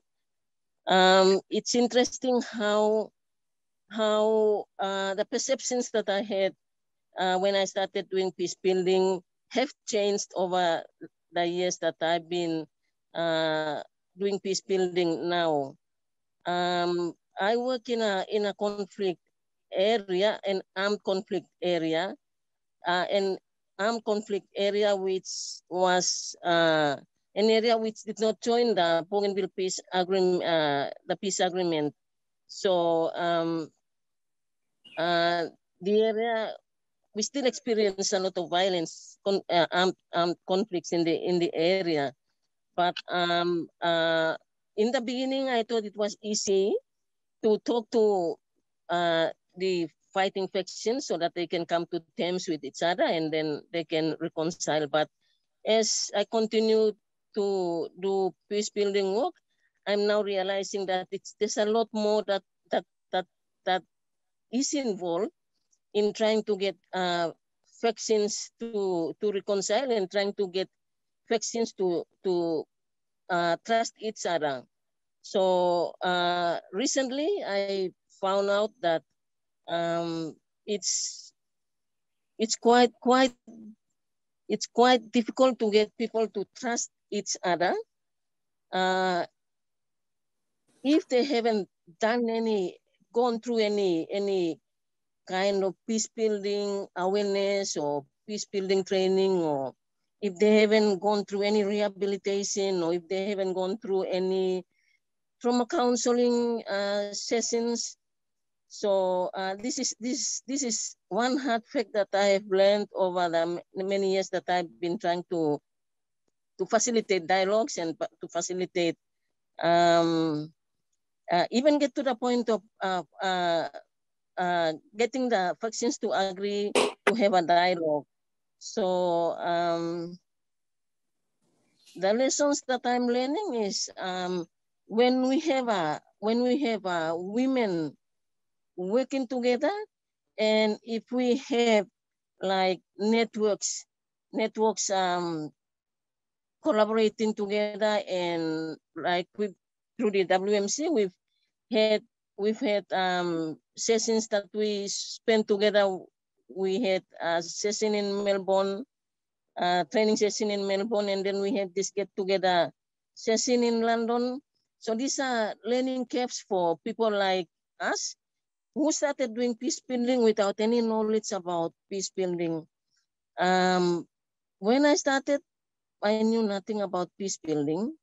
it's interesting how the perceptions that I had when I started doing peace building have changed over the years that I've been doing peace building now. I work in a conflict area, an armed conflict area, which was an area which did not join the Bougainville peace agreement, the peace agreement. So the area, we still experience a lot of violence, armed conflicts in the area, but in the beginning, I thought it was easy to talk to the fighting factions so that they can come to terms with each other and then they can reconcile. But as I continue to do peace building work, I'm now realizing that there's a lot more that is involved in trying to get factions to reconcile and trying to get factions to trust each other. So recently, I found out that it's quite difficult to get people to trust each other if they haven't gone through any kind of peace building awareness or peace building training, or if they haven't gone through any rehabilitation, or if they haven't gone through any trauma counseling sessions. So this is one hard fact that I have learned over the many years that I've been trying to facilitate dialogues and to facilitate even get to the point of getting the factions to agree to have a dialogue. So the lessons that I'm learning is when we have women working together, and if we have like networks collaborating together, and like through the WMC, we've had sessions that we spent together. We had a session in Melbourne, training session in Melbourne, and then we had this get together session in London. So these are learning curves for people like us who started doing peace building without any knowledge about peace building. When I started, I knew nothing about peace building.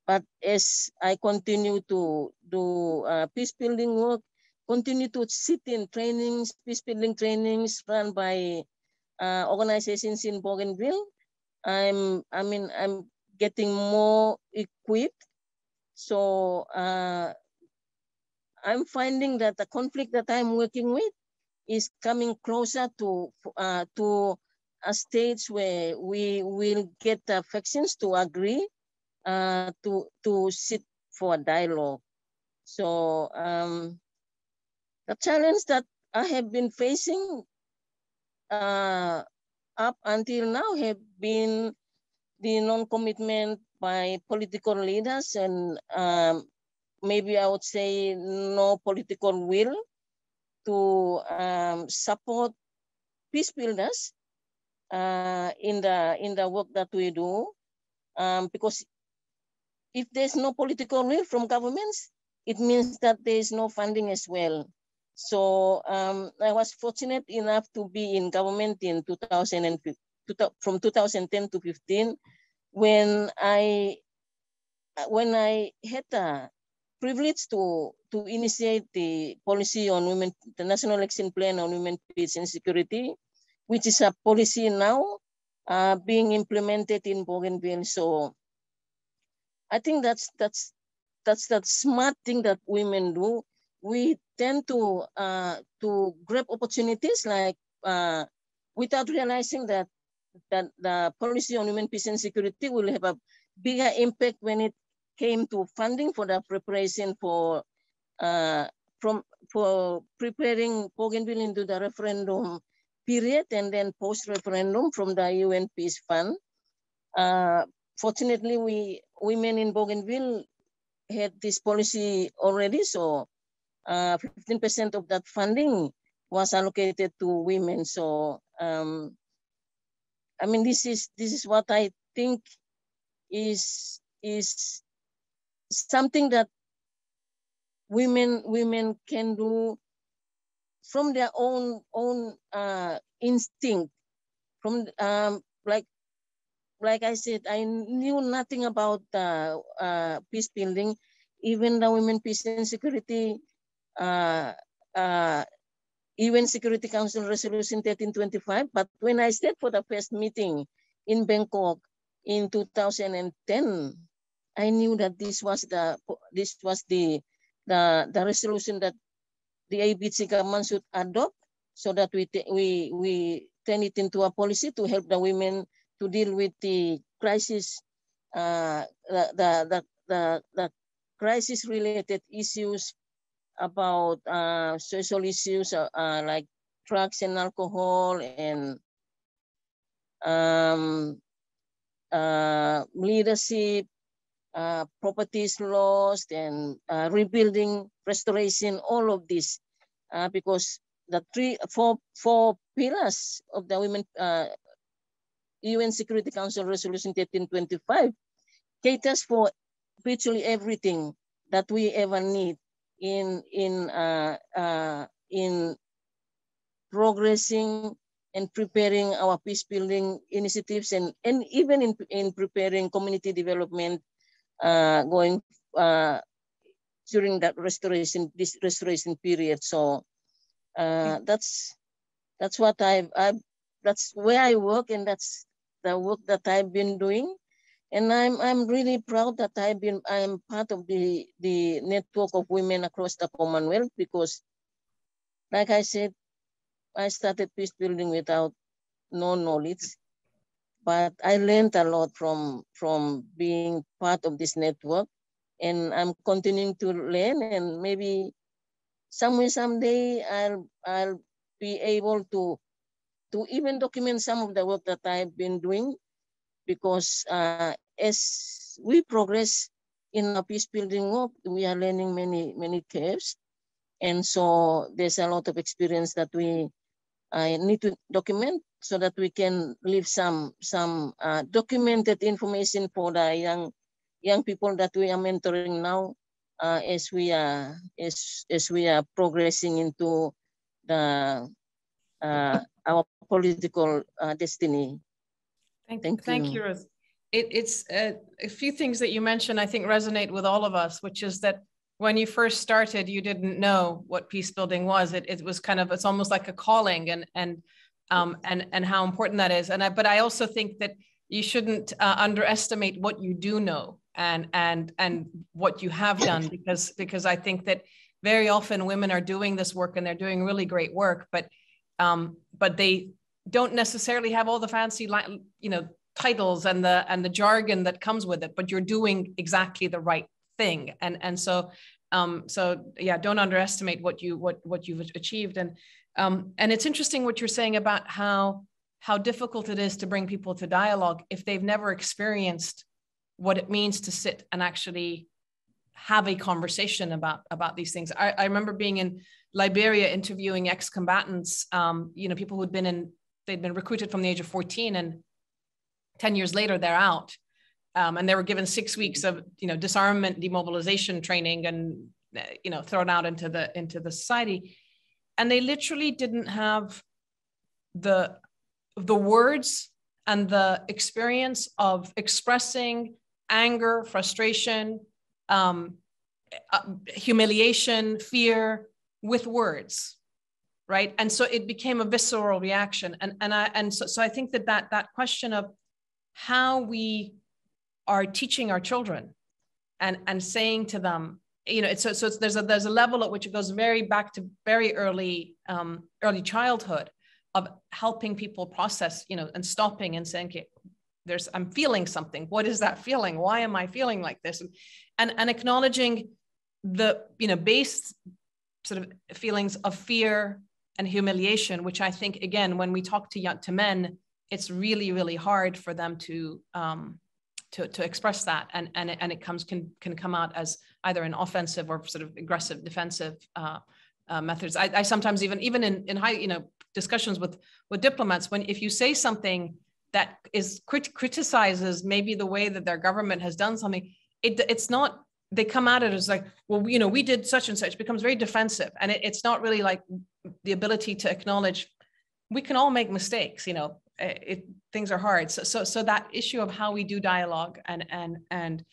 But as I continue to do peace building work, continue to sit in trainings, peace building trainings run by organizations in Bougainville, I'm getting more equipped. So I'm finding that the conflict that I'm working with is coming closer to a stage where we will get the factions to agree to sit for a dialogue. So the challenge that I have been facing up until now have been the non-commitment by political leaders, and maybe I would say no political will to support peace builders in the work that we do, because if there's no political will from governments, it means that there is no funding as well. So I was fortunate enough to be in government in from 2010 to 15, when I had the privilege to initiate the policy on women, the National Action Plan on Women, Peace and Security, which is a policy now being implemented in Bougainville. So I think that's that smart thing that women do. We tend to grab opportunities like without realizing that the policy on women, peace and security will have a bigger impact when it came to funding for the preparation for preparing Bougainville into the referendum period, and then post-referendum from the UN Peace Fund. Fortunately, women in Bougainville had this policy already, so 15% of that funding was allocated to women. So I mean, this is what I think is something that women can do from their own instinct. From like I said, I knew nothing about peace building, even the Women, Peace and Security, UN Security Council Resolution 1325. But when I stayed for the first meeting in Bangkok in 2010, I knew that this was the resolution that the ABC government should adopt, so that we turn it into a policy to help the women to deal with the crisis, the crisis-related issues about social issues like drugs and alcohol and leadership, properties lost, and rebuilding, restoration, all of this, because the four pillars of the Women UN Security Council Resolution 1325 caters for virtually everything that we ever need in progressing and preparing our peace building initiatives, and even in preparing community development going during that this restoration period. So that's what that's where I work, and that's the work that I've been doing. And I'm really proud that I'm part of the network of women across the Commonwealth, because like I said, I started peace building without no knowledge, but I learned a lot from being part of this network, and I'm continuing to learn, and maybe someday I'll be able to even document some of the work that I've been doing, because as we progress in our peace building work, we are learning many curves, and so there's a lot of experience that I need to document, so that we can leave some documented information for the young people that we are mentoring now, as we are progressing into our political destiny. Thank you, Ruth. It's a few things that you mentioned, I think, resonate with all of us, which is that when you first started, you didn't know what peace building was. It was kind of, it's almost like a calling, and how important that is. But I also think that you shouldn't underestimate what you do know and what you have done, because I think that very often women are doing this work, and they're doing really great work, but they don't necessarily have all the fancy, titles and the jargon that comes with it, but you're doing exactly the right thing. So yeah, don't underestimate what you've achieved. And it's interesting what you're saying about how difficult it is to bring people to dialogue if they've never experienced what it means to sit and actually have a conversation about these things. I remember being in Liberia interviewing ex-combatants, people they'd been recruited from the age of 14, and 10 years later they're out. And they were given 6 weeks of, disarmament, demobilization training, and, thrown out into the society. And they literally didn't have the words and the experience of expressing anger, frustration, humiliation, fear with words, right? And so it became a visceral reaction. So I think that question of how we are teaching our children and saying to them, there's a level at which it goes very back to very early childhood, of helping people process, and stopping and saying, okay, I'm feeling something. What is that feeling? Why am I feeling like this? And acknowledging the, base sort of feelings of fear and humiliation, which I think, again, when we talk to men, it's really, really hard for them to express that, and it can come out as either an offensive or sort of aggressive, defensive methods. I sometimes even in high discussions with diplomats, if you say something that criticizes maybe the way that their government has done something, it's not. They come at it as like, well, we did such and such. It becomes very defensive, and it's not really like the ability to acknowledge we can all make mistakes. Things are hard. So that issue of how we do dialogue and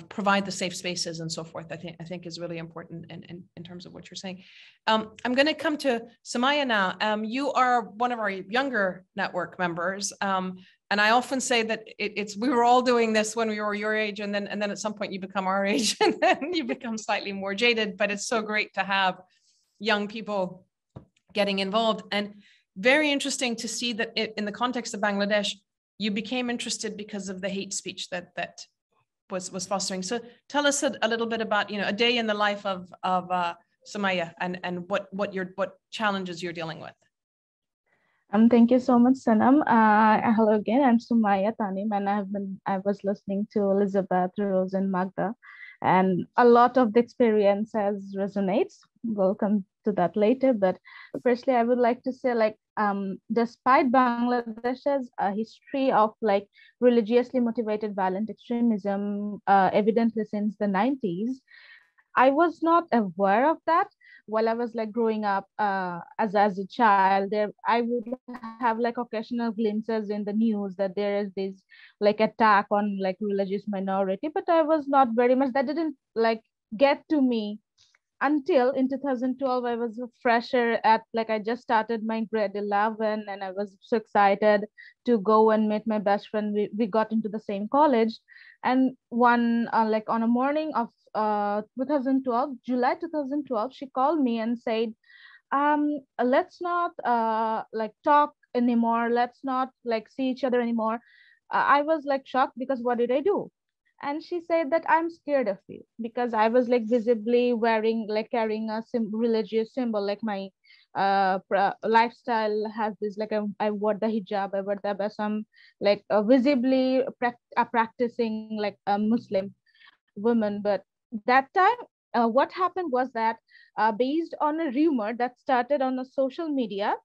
provide the safe spaces and so forth, I think is really important in terms of what you're saying. I'm going to come to Samaya now. You are one of our younger network members, and And I often say that we were all doing this when we were your age, and then at some point you become our age, and then you become slightly more jaded. But it's so great to have young people getting involved, and very interesting to see that in the context of Bangladesh, you became interested because of the hate speech that was fostering. So tell us a little bit about, a day in the life of Sumaya and what challenges you're dealing with. Thank you so much, Sanam. Hello again. I'm Sumaya Tanim, and I was listening to Elizabeth, Rose, and Magda, and a lot of the experiences resonates. We'll come to that later. But firstly, I would like to say, despite Bangladesh's history of religiously motivated violent extremism, evidently since the 90s, I was not aware of that. While I was growing up as a child, I would have occasional glimpses in the news that there is this attack on religious minority, but I was not very much, that didn't get to me until in 2012. I was a fresher at I just started my grade 11, and I was so excited to go and meet my best friend. We got into the same college, and one on a morning of 2012, July 2012, she called me and said, let's not talk anymore, let's not see each other anymore. I was shocked, because what did I do? And she said that I'm scared of you, because I was visibly wearing carrying a religious symbol, my lifestyle has this I wore the hijab, I wore the abasam, visibly practicing a Muslim woman. But that time what happened was that based on a rumor that started on a social media,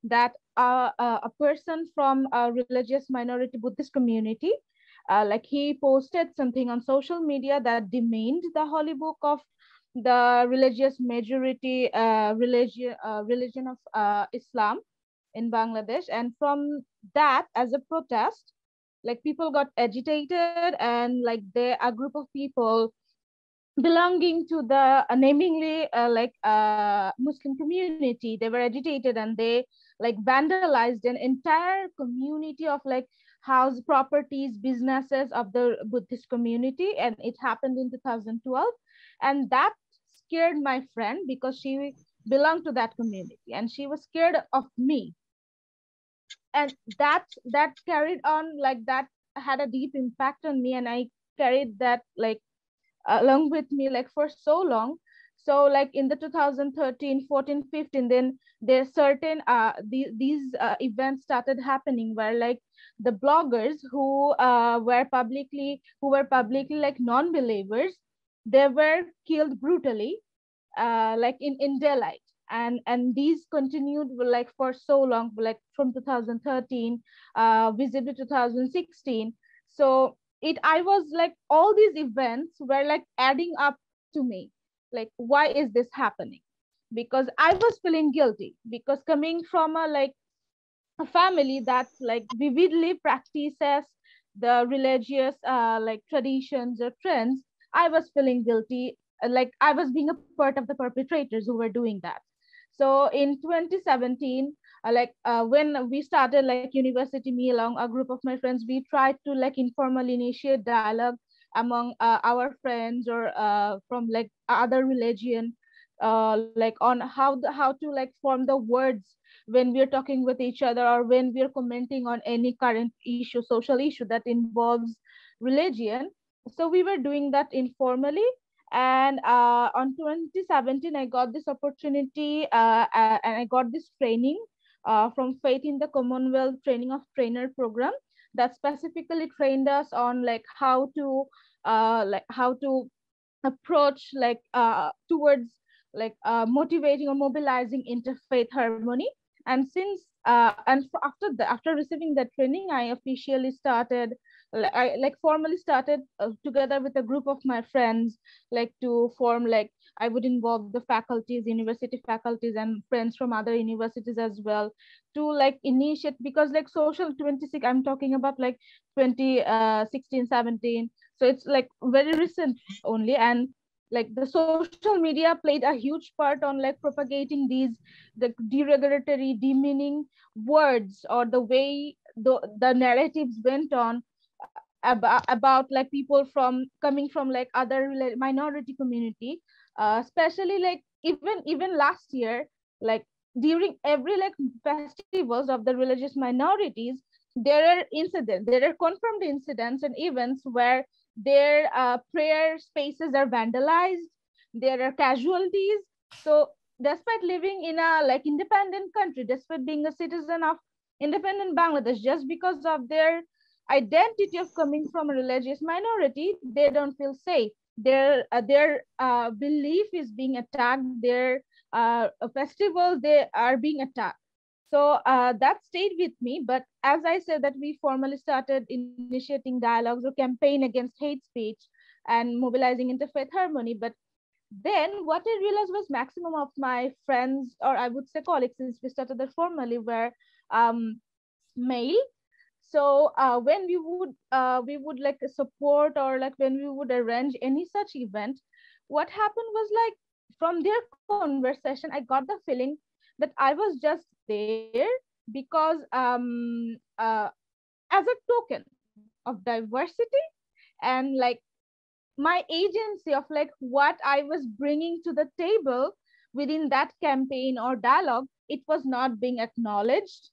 that a person from a religious minority Buddhist community, he posted something on social media that demeaned the holy book of the religious majority religion of Islam in Bangladesh. And from that, as a protest, people got agitated, and a group of people belonging to the namingly Muslim community, they were agitated, and they vandalized an entire community of house properties, businesses of the Buddhist community. And it happened in 2012, and that scared my friend, because she belonged to that community and she was scared of me. And that carried on, that had a deep impact on me, and I carried that along with me for so long. So in the 2013, 14, 15, then there's certain these events started happening, where the bloggers who were publicly non-believers, they were killed brutally in daylight. And these continued for so long, from 2013 visibly 2016. So I was all these events were adding up to me, why is this happening? Because I was feeling guilty, because coming from a family that vividly practices the religious traditions or trends, I was feeling guilty, I was being a part of the perpetrators who were doing that. So in 2017, when we started university, me along a group of my friends, we tried to informally initiate dialogue among our friends, or from other religion, on how to form the words when we're talking with each other, or when we're commenting on any current issue, social issue that involves religion. So we were doing that informally. And on 2017, I got this opportunity and I got this training from Faith in the Commonwealth Training of Trainer program, that specifically trained us on how to approach towards motivating or mobilizing interfaith harmony. And since after receiving that training, I officially started, I formally started together with a group of my friends, to form, I would involve the faculties, university faculties, and friends from other universities as well, to initiate, because social 26, I'm talking about 2016, 17. So it's very recent only. And like the social media played a huge part on like propagating these the deregulatory, demeaning words, or the way the narratives went on about like people from coming from like other minority community, especially like even last year, like during every like festivals of the religious minorities, there are confirmed incidents and events where their prayer spaces are vandalized, there are casualties. So despite living in a like independent country, despite being a citizen of independent Bangladesh, just because of their identity of coming from a religious minority, they don't feel safe. Their belief is being attacked. Their festivals, they are being attacked. So that stayed with me. But as I said, that we formally started initiating dialogues or campaign against hate speech and mobilizing interfaith harmony. But then what I realized was maximum of my friends, or I would say colleagues, since we started that formally, were male. So when we would like support, or like when we would arrange any such event, what happened was like from their conversation, I got the feeling that I was just there because as a token of diversity, and like my agency of like what I was bringing to the table within that campaign or dialogue, it was not being acknowledged.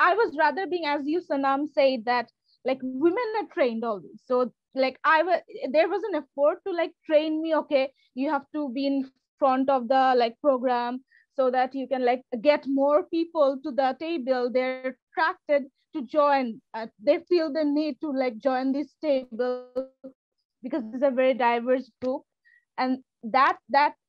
I was rather being, as you Sanam said, that like women are trained always. So like there was an effort to like train me. Okay, you have to be in front of the like program so that you can like get more people to the table. They're attracted to join. They feel the need to like join this table because it's a very diverse group. And that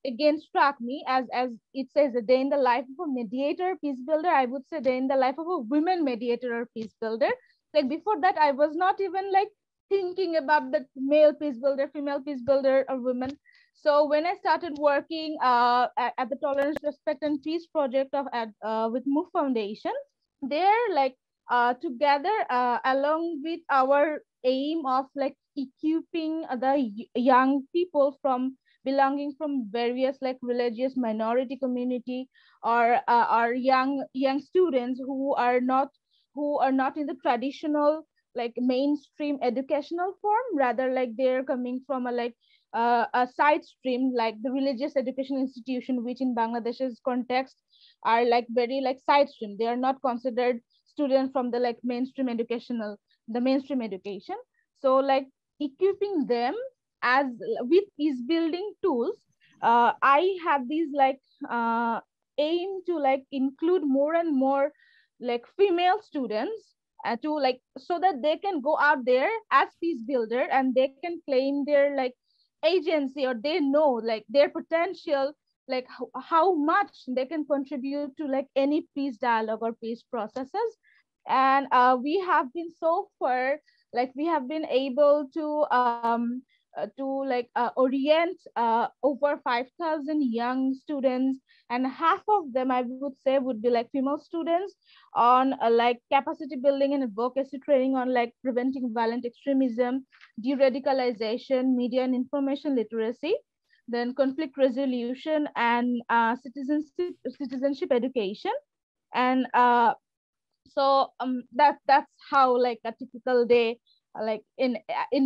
again struck me, as it says, a day in the life of a mediator, peace builder. I would say day in the life of a women mediator or peace builder. Like before that, I was not even like thinking about the male peace builder, female peace builder, or women. So when I started working at the Tolerance, Respect, and Peace project with MOVE Foundation, they're like together along with our aim of like equipping the young people from belonging from various like religious minority community, or young students who are not in the traditional like mainstream educational form, rather like they're coming from a like a side stream, like the religious education institution, which in Bangladesh's context are like very like side stream. They are not considered students from the like mainstream education. So like equipping them as with peace building tools, I had these like aim to like include more and more like female students to like, so that they can go out there as peace builder and they can claim their like agency, or they know like their potential, like how much they can contribute to like any peace dialogue or peace processes. And we have been so far, like we have been able to orient over 5,000 young students, and half of them I would say would be like female students, on like capacity building and advocacy training on like preventing violent extremism, de-radicalization, media and information literacy, then conflict resolution, and citizenship education. And that's how like a typical day like in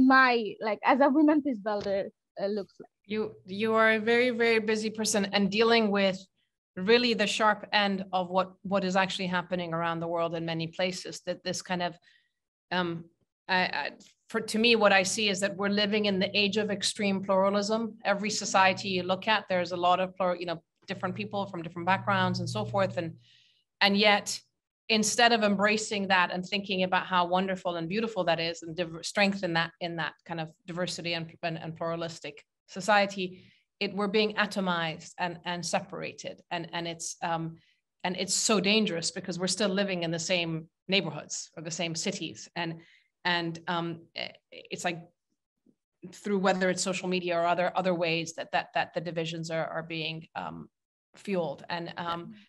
my like as a women peace builder looks like. You are a very, very busy person and dealing with really the sharp end of what is actually happening around the world in many places. That this kind of to me, what I see is that we're living in the age of extreme pluralism. Every society you look at, there's a lot of different people from different backgrounds and so forth, and yet, instead of embracing that and thinking about how wonderful and beautiful that is, and strength in that kind of diversity and pluralistic society, we're being atomized and separated, and it's so dangerous because we're still living in the same neighborhoods or the same cities, and it's like through whether it's social media or other ways that the divisions are being fueled. And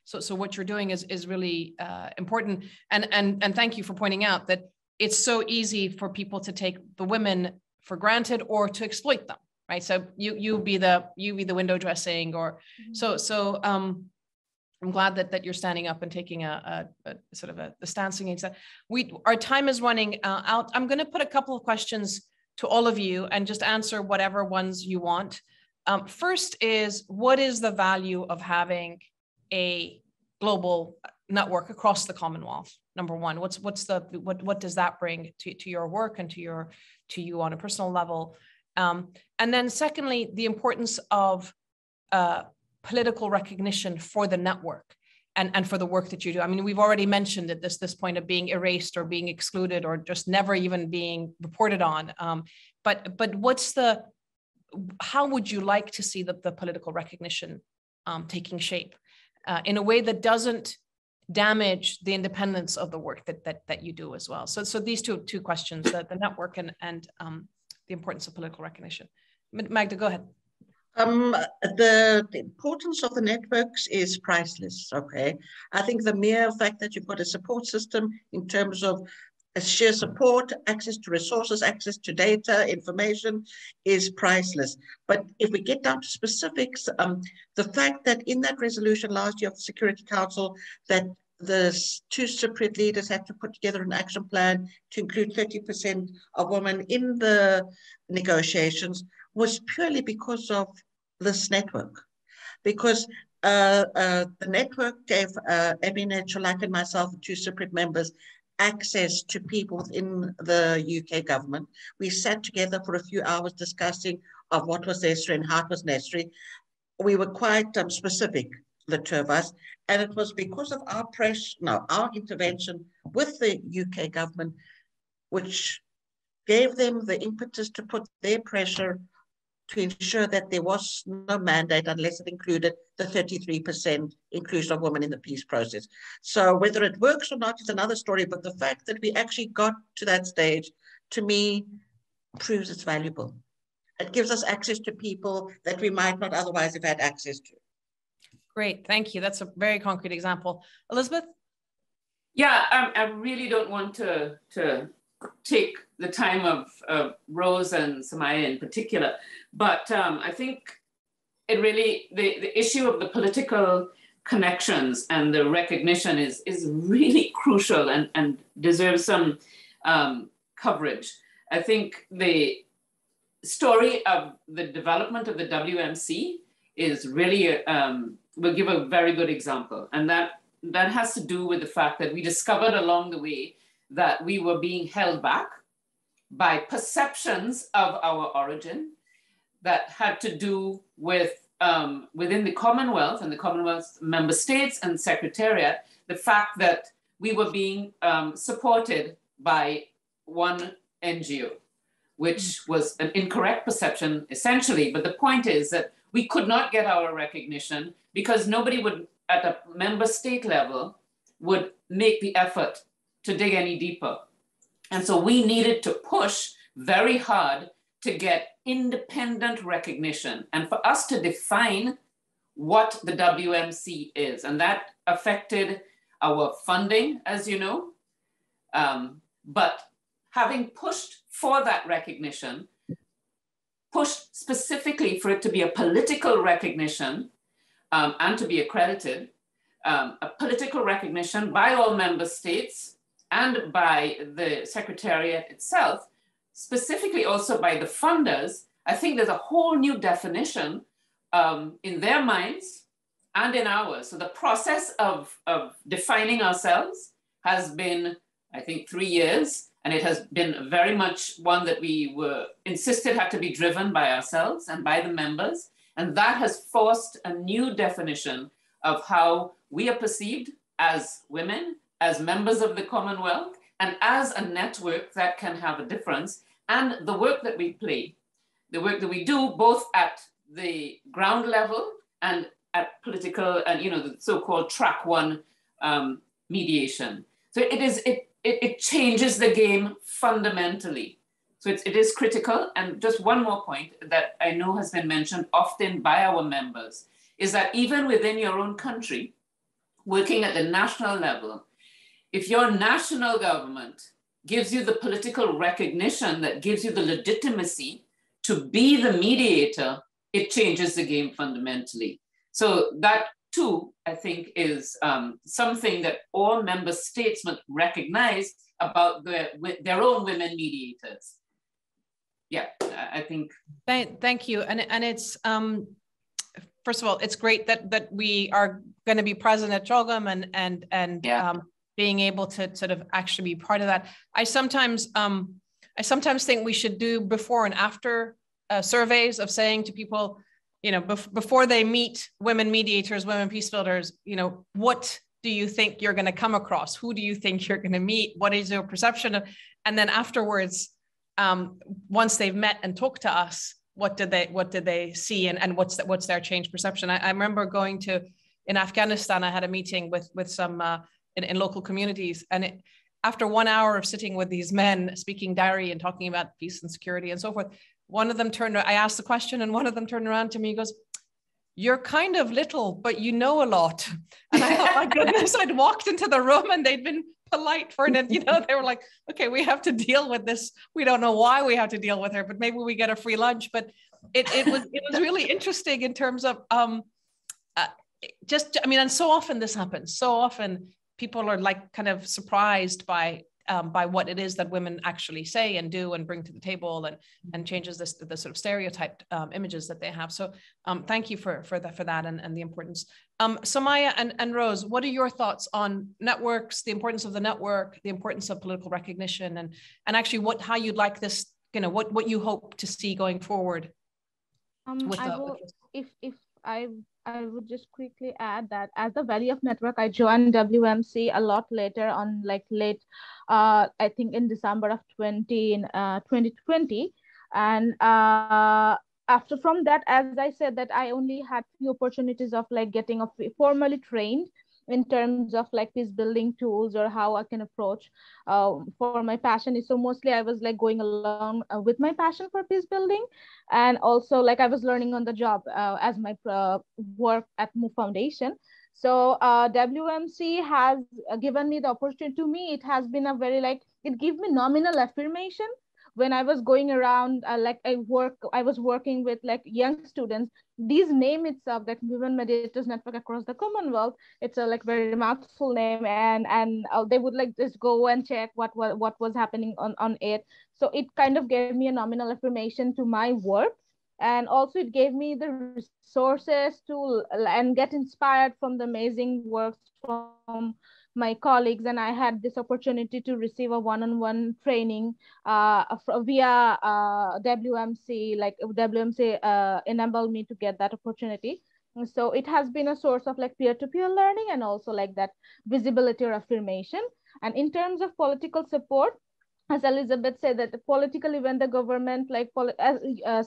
so what you're doing is really important, and thank you for pointing out that it's so easy for people to take the women for granted or to exploit them. right? So you be the window dressing, or so. I'm glad that you're standing up and taking a sort of a stance against that. Our time is running out. I'm going to put a couple of questions to all of you and just answer whatever ones you want. First is, what is the value of having a global network across the Commonwealth? Number one, what does that bring to your work and to you on a personal level? And then secondly, the importance of political recognition for the network and for the work that you do. I mean, we've already mentioned at this point of being erased or being excluded or just never even being reported on. But how would you like to see the political recognition taking shape in a way that doesn't damage the independence of the work that you do as well? So these two questions, the network and the importance of political recognition. Magda, go ahead. The importance of the networks is priceless, okay? I think the mere fact that you've got a support system in terms of sheer support, access to resources, access to data, information is priceless. But if we get down to specifics, the fact that in that resolution last year of the Security Council that the two Cypriot leaders had to put together an action plan to include 30% of women in the negotiations was purely because of this network. Because the network gave Eminette, Cholak and myself, the two Cypriot members, access to people within the UK government. We sat together for a few hours discussing of what was necessary and how it was necessary. We were quite specific, the two of us, and it was because of our our intervention with the UK government, which gave them the impetus to put their pressure to ensure that there was no mandate unless it included the 33% inclusion of women in the peace process. So whether it works or not is another story, but the fact that we actually got to that stage, to me, proves it's valuable. It gives us access to people that we might not otherwise have had access to. Great, thank you. That's a very concrete example. Elizabeth? Yeah, I really don't want to take the time of Rose and Samaya in particular, but I think it really, the issue of the political connections and the recognition is really crucial and deserves some coverage. I think the story of the development of the WMC is really, will give a very good example. And that has to do with the fact that we discovered along the way that we were being held back by perceptions of our origin that had to do with within the Commonwealth and the Commonwealth member states and Secretariat, the fact that we were being supported by one NGO, which was an incorrect perception essentially. But the point is that we could not get our recognition because nobody would, at a member state level, would make the effort to dig any deeper. And so we needed to push very hard to get independent recognition and for us to define what the WMC is. And that affected our funding, as you know. But having pushed for that recognition, pushed specifically for it to be a political recognition and to be accredited, a political recognition by all member states and by the Secretariat itself, specifically also by the funders. I think there's a whole new definition in their minds and in ours. So the process of defining ourselves has been, I think, 3 years, and it has been very much one that we were insisted had to be driven by ourselves and by the members. And that has forced a new definition of how we are perceived as women, as members of the Commonwealth, and as a network that can have a difference. And the work that we play, the work that we do both at the ground level and at political and, you know, the so-called track one mediation. So it changes the game fundamentally. So it is critical. And just one more point that I know has been mentioned often by our members is that even within your own country, working at the national level, if your national government gives you the political recognition that gives you the legitimacy to be the mediator, it changes the game fundamentally. So that too, I think, is something that all member states must recognize about their own women mediators. Yeah, I think. Thank you. And it's, first of all, it's great that we are going to be present at JOGM and being able to sort of actually be part of that. I sometimes think we should do before and after surveys of saying to people, you know, before they meet women mediators, women peace builders, you know, what do you think you're going to come across? Who do you think you're going to meet? What is your perception of? And then afterwards, once they've met and talked to us, what did they see and what's their changed perception? I remember going in Afghanistan, I had a meeting with some in local communities, and after 1 hour of sitting with these men speaking Dari and talking about peace and security and so forth, one of them I asked the question, and one of them turned around to me and goes, "You're kind of little, but you know a lot." And I thought, my goodness, I'd walked into the room and they'd been polite for it. You know, they were like, okay, we have to deal with this. We don't know why we have to deal with her, but maybe we get a free lunch. But it was really interesting in terms of just, I mean, and so often this happens. So often people are like kind of surprised by what it is that women actually say and do and bring to the table, and changes the sort of stereotyped images that they have. So thank you for that and the importance. Samaya and Rose, what are your thoughts on networks, the importance of the network, the importance of political recognition, and actually how you'd like this, you know, what you hope to see going forward? I would just quickly add that as the Valley of Network, I joined WMC a lot later on, like late, I think in December of 2020. And after from that, as I said, that I only had few opportunities of like getting formally trained in terms of like peace building tools or how I can approach for my passion. So mostly I was like going along with my passion for peace building, and also like I was learning on the job as my work at Move Foundation. So WMC has given me the opportunity. To me, it has been a very like, it gave me nominal affirmation when I was going around, like I was working with like young students. These name itself, like Women Mediators Network across the Commonwealth, it's a like very mouthful name, and they would like just go and check what was happening on it. So it kind of gave me a nominal affirmation to my work, and also it gave me the resources to and get inspired from the amazing works from my colleagues. And I had this opportunity to receive a one-on-one training via WMC, like WMC enabled me to get that opportunity. And so it has been a source of like peer-to-peer learning, and also like that visibility or affirmation. And in terms of political support, as Elizabeth said, that politically when the government, like as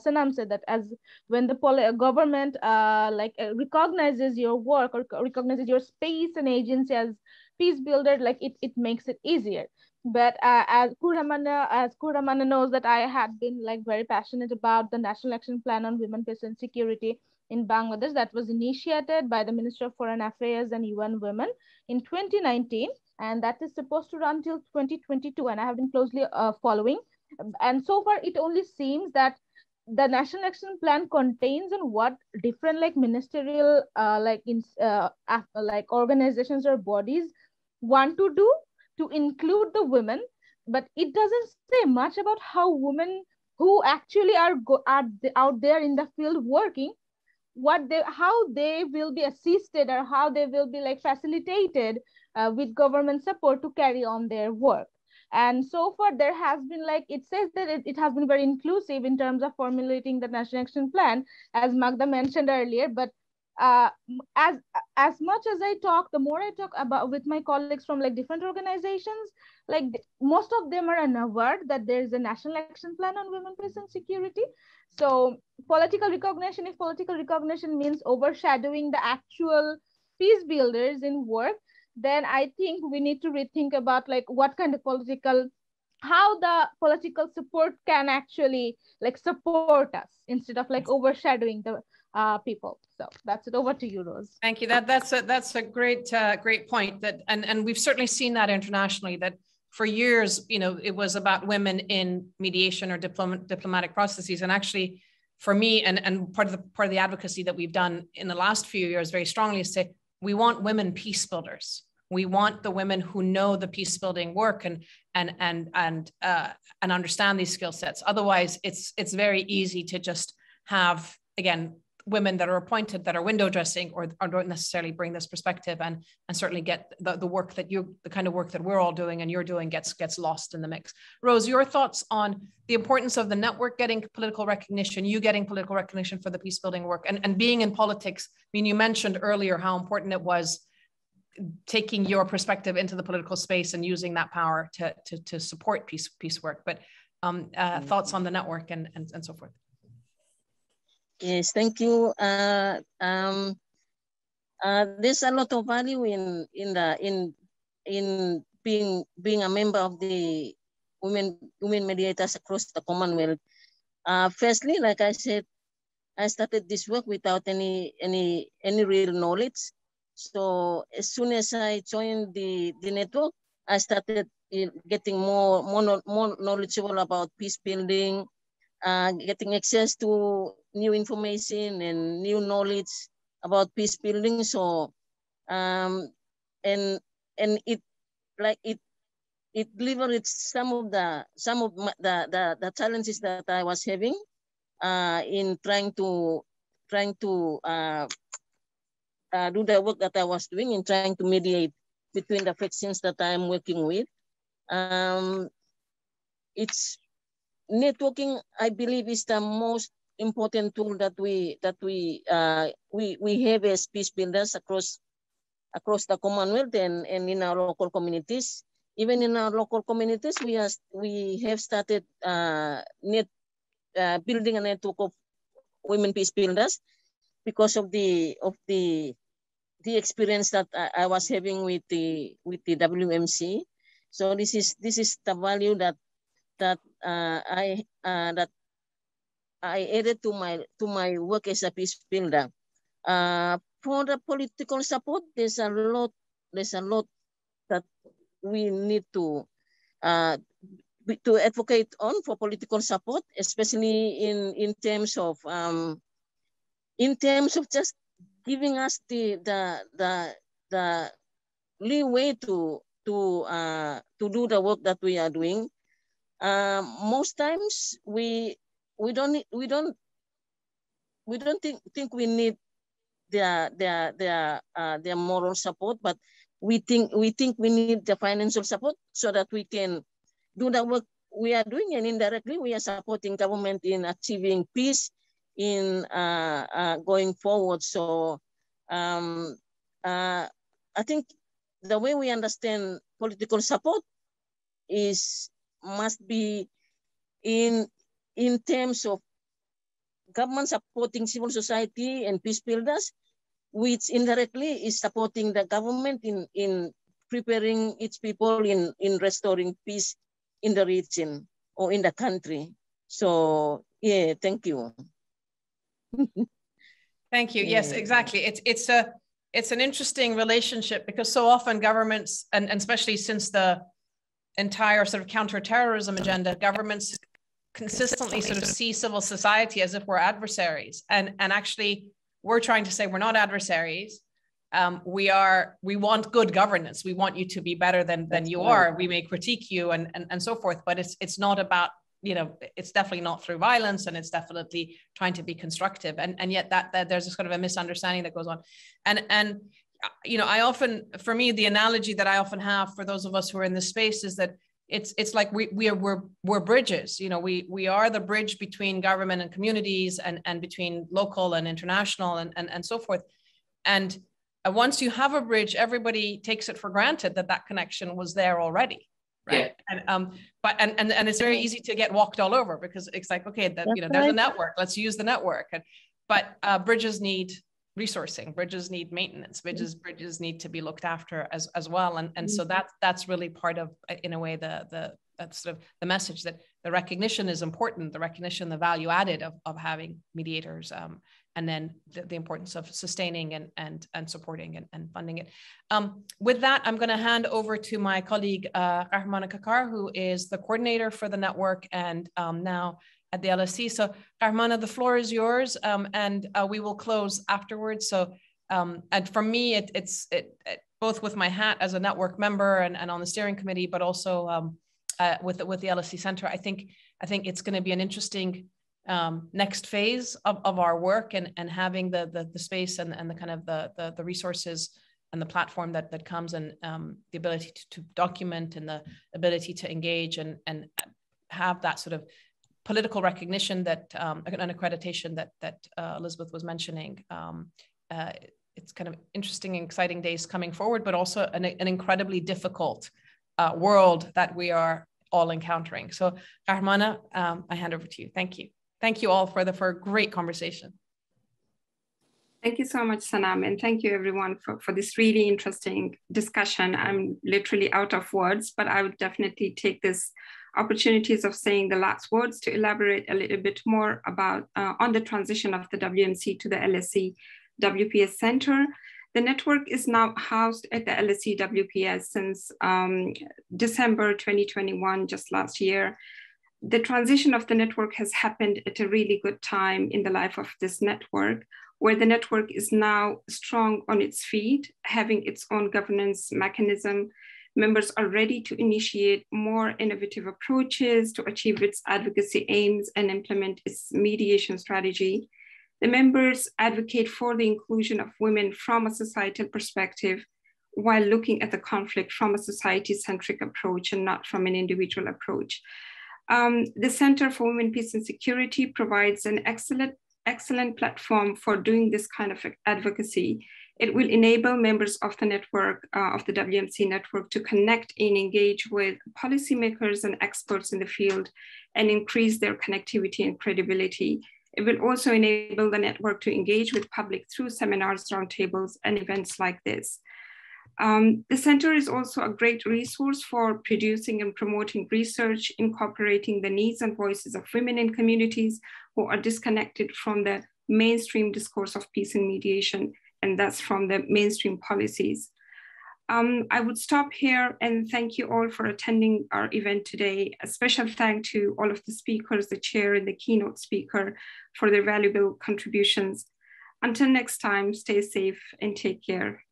Sanam said, that as when the government recognizes your work or recognizes your space and agency as peace builder, like it makes it easier. But as Kuramana knows, that I had been like very passionate about the National Action Plan on Women, Peace and Security in Bangladesh that was initiated by the Minister of Foreign Affairs and UN Women in 2019. And that is supposed to run till 2022. And I have been closely following. And so far, it only seems that the National Action Plan contains on what different like ministerial organizations or bodies want to do to include the women, but it doesn't say much about how women who actually are out there in the field working, how they will be assisted or how they will be like facilitated with government support to carry on their work. And so far there has been like, it says that it has been very inclusive in terms of formulating the National Action Plan, as Magda mentioned earlier. But as much as I talk, the more I talk about with my colleagues from like different organizations, like most of them are unaware that there is a National Action Plan on Women, Peace and Security. So political recognition, if political recognition means overshadowing the actual peace builders in work, then I think we need to rethink about like what kind of how the political support can actually like support us instead of like overshadowing the people. So that's it. Over to you, Rose. Thank you. That's a great point. That and we've certainly seen that internationally, that for years, you know, it was about women in mediation or diplomatic processes. And actually, for me, and part of the advocacy that we've done in the last few years very strongly is say, we want women peace builders. We want the women who know the peace building work and understand these skill sets. Otherwise, it's very easy to just have, again, women that are appointed that are window dressing or don't necessarily bring this perspective and certainly get the work that the kind of work that we're all doing and you're doing gets lost in the mix. Rose, your thoughts on the importance of the network getting political recognition, you getting political recognition for the peace building work and being in politics. I mean, you mentioned earlier how important it was taking your perspective into the political space and using that power to support peace work, but thoughts on the network and so forth. Yes, thank you. There's a lot of value in being a member of the women mediators across the Commonwealth. Firstly, like I said, I started this work without any real knowledge. So as soon as I joined the network, I started getting more knowledgeable about peace building, getting access to new information and new knowledge about peace building. So and it liberates some of the challenges that I was having in trying to do the work that I was doing in trying to mediate between the factions that I'm working with. It's networking, I believe, is the most important tool that we have as peace builders across the Commonwealth and in our local communities. Even in our local communities, we have started building a network of women peace builders because of the experience that I was having with the WMC. So this is the value that I added to my work as a peace builder. For the political support, there's a lot that we need to advocate on for political support, especially in terms of just giving us the leeway to do the work that we are doing. Most times we don't think we need their moral support, but we think we need the financial support so that we can do the work we are doing, and indirectly we are supporting government in achieving peace in going forward. So I think the way we understand political support must be in terms of government supporting civil society and peace builders, which indirectly is supporting the government in preparing its people in restoring peace in the region or in the country. So yeah, thank you. Thank you. Yes, exactly. It's an interesting relationship because so often governments, and especially since the entire sort of counterterrorism agenda, governments consistently sort of see civil society as if we're adversaries. And actually, we're trying to say we're not adversaries. We want good governance. We want you to be better than you are. We may critique you and so forth, but it's not about, you know, it's definitely not through violence, and it's definitely trying to be constructive. And yet that there's this kind of a misunderstanding that goes on. And you know, for me, the analogy that I often have for those of us who are in this space is that it's like we're bridges. You know, we are the bridge between government and communities and between local and international and so forth. And once you have a bridge, everybody takes it for granted that connection was there already. Right. Yeah. And it's very easy to get walked all over because it's like, okay, you know, there's a network, let's use the network. But bridges need resourcing, bridges need maintenance, bridges need to be looked after as well. And so that's really part of, in a way, that's sort of the message that the recognition is important, the recognition, the value added of having mediators then the importance of sustaining and supporting and funding it. With that, I'm going to hand over to my colleague, Rahmana Kakar, who is the coordinator for the network and now at the LSE. So Rahmana, the floor is yours, and we will close afterwards. So, and for me, it's both with my hat as a network member and on the steering committee, but also with the LSE Center, I think it's going to be an interesting next phase of our work, and having the space and the kind of the resources and the platform that comes, and the ability to document and the ability to engage and have that sort of political recognition that an accreditation that Elizabeth was mentioning. It's kind of interesting and exciting days coming forward, but also an incredibly difficult world that we are all encountering. So Rahmana, I hand over to you. Thank you. Thank you all for a great conversation. Thank you so much, Sanam, and thank you everyone for this really interesting discussion. I'm literally out of words, but I would definitely take this opportunities of saying the last words to elaborate a little bit more about on the transition of the WMC to the LSE WPS Center. The network is now housed at the LSE WPS since December 2021, just last year. The transition of the network has happened at a really good time in the life of this network, where the network is now strong on its feet, having its own governance mechanism. Members are ready to initiate more innovative approaches to achieve its advocacy aims and implement its mediation strategy. The members advocate for the inclusion of women from a societal perspective, while looking at the conflict from a society-centric approach and not from an individual approach. The Center for Women, Peace and Security provides an excellent platform for doing this kind of advocacy. It will enable members of the network, of the WMC network, to connect and engage with policymakers and experts in the field and increase their connectivity and credibility. It will also enable the network to engage with public through seminars, roundtables, and events like this. The center is also a great resource for producing and promoting research, incorporating the needs and voices of women in communities who are disconnected from the mainstream discourse of peace and mediation, and that's from the mainstream policies. I would stop here and thank you all for attending our event today. A special thank to all of the speakers, the chair and the keynote speaker, for their valuable contributions. Until next time, stay safe and take care.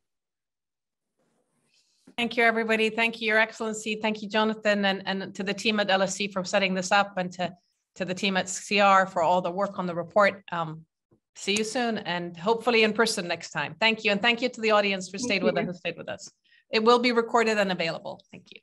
Thank you, everybody. Thank you, Your Excellency. Thank you, Jonathan, and to the team at LSE for setting this up, and to the team at CR for all the work on the report. See you soon, and hopefully in person next time. Thank you, and thank you to the audience for staying with us. It will be recorded and available. Thank you.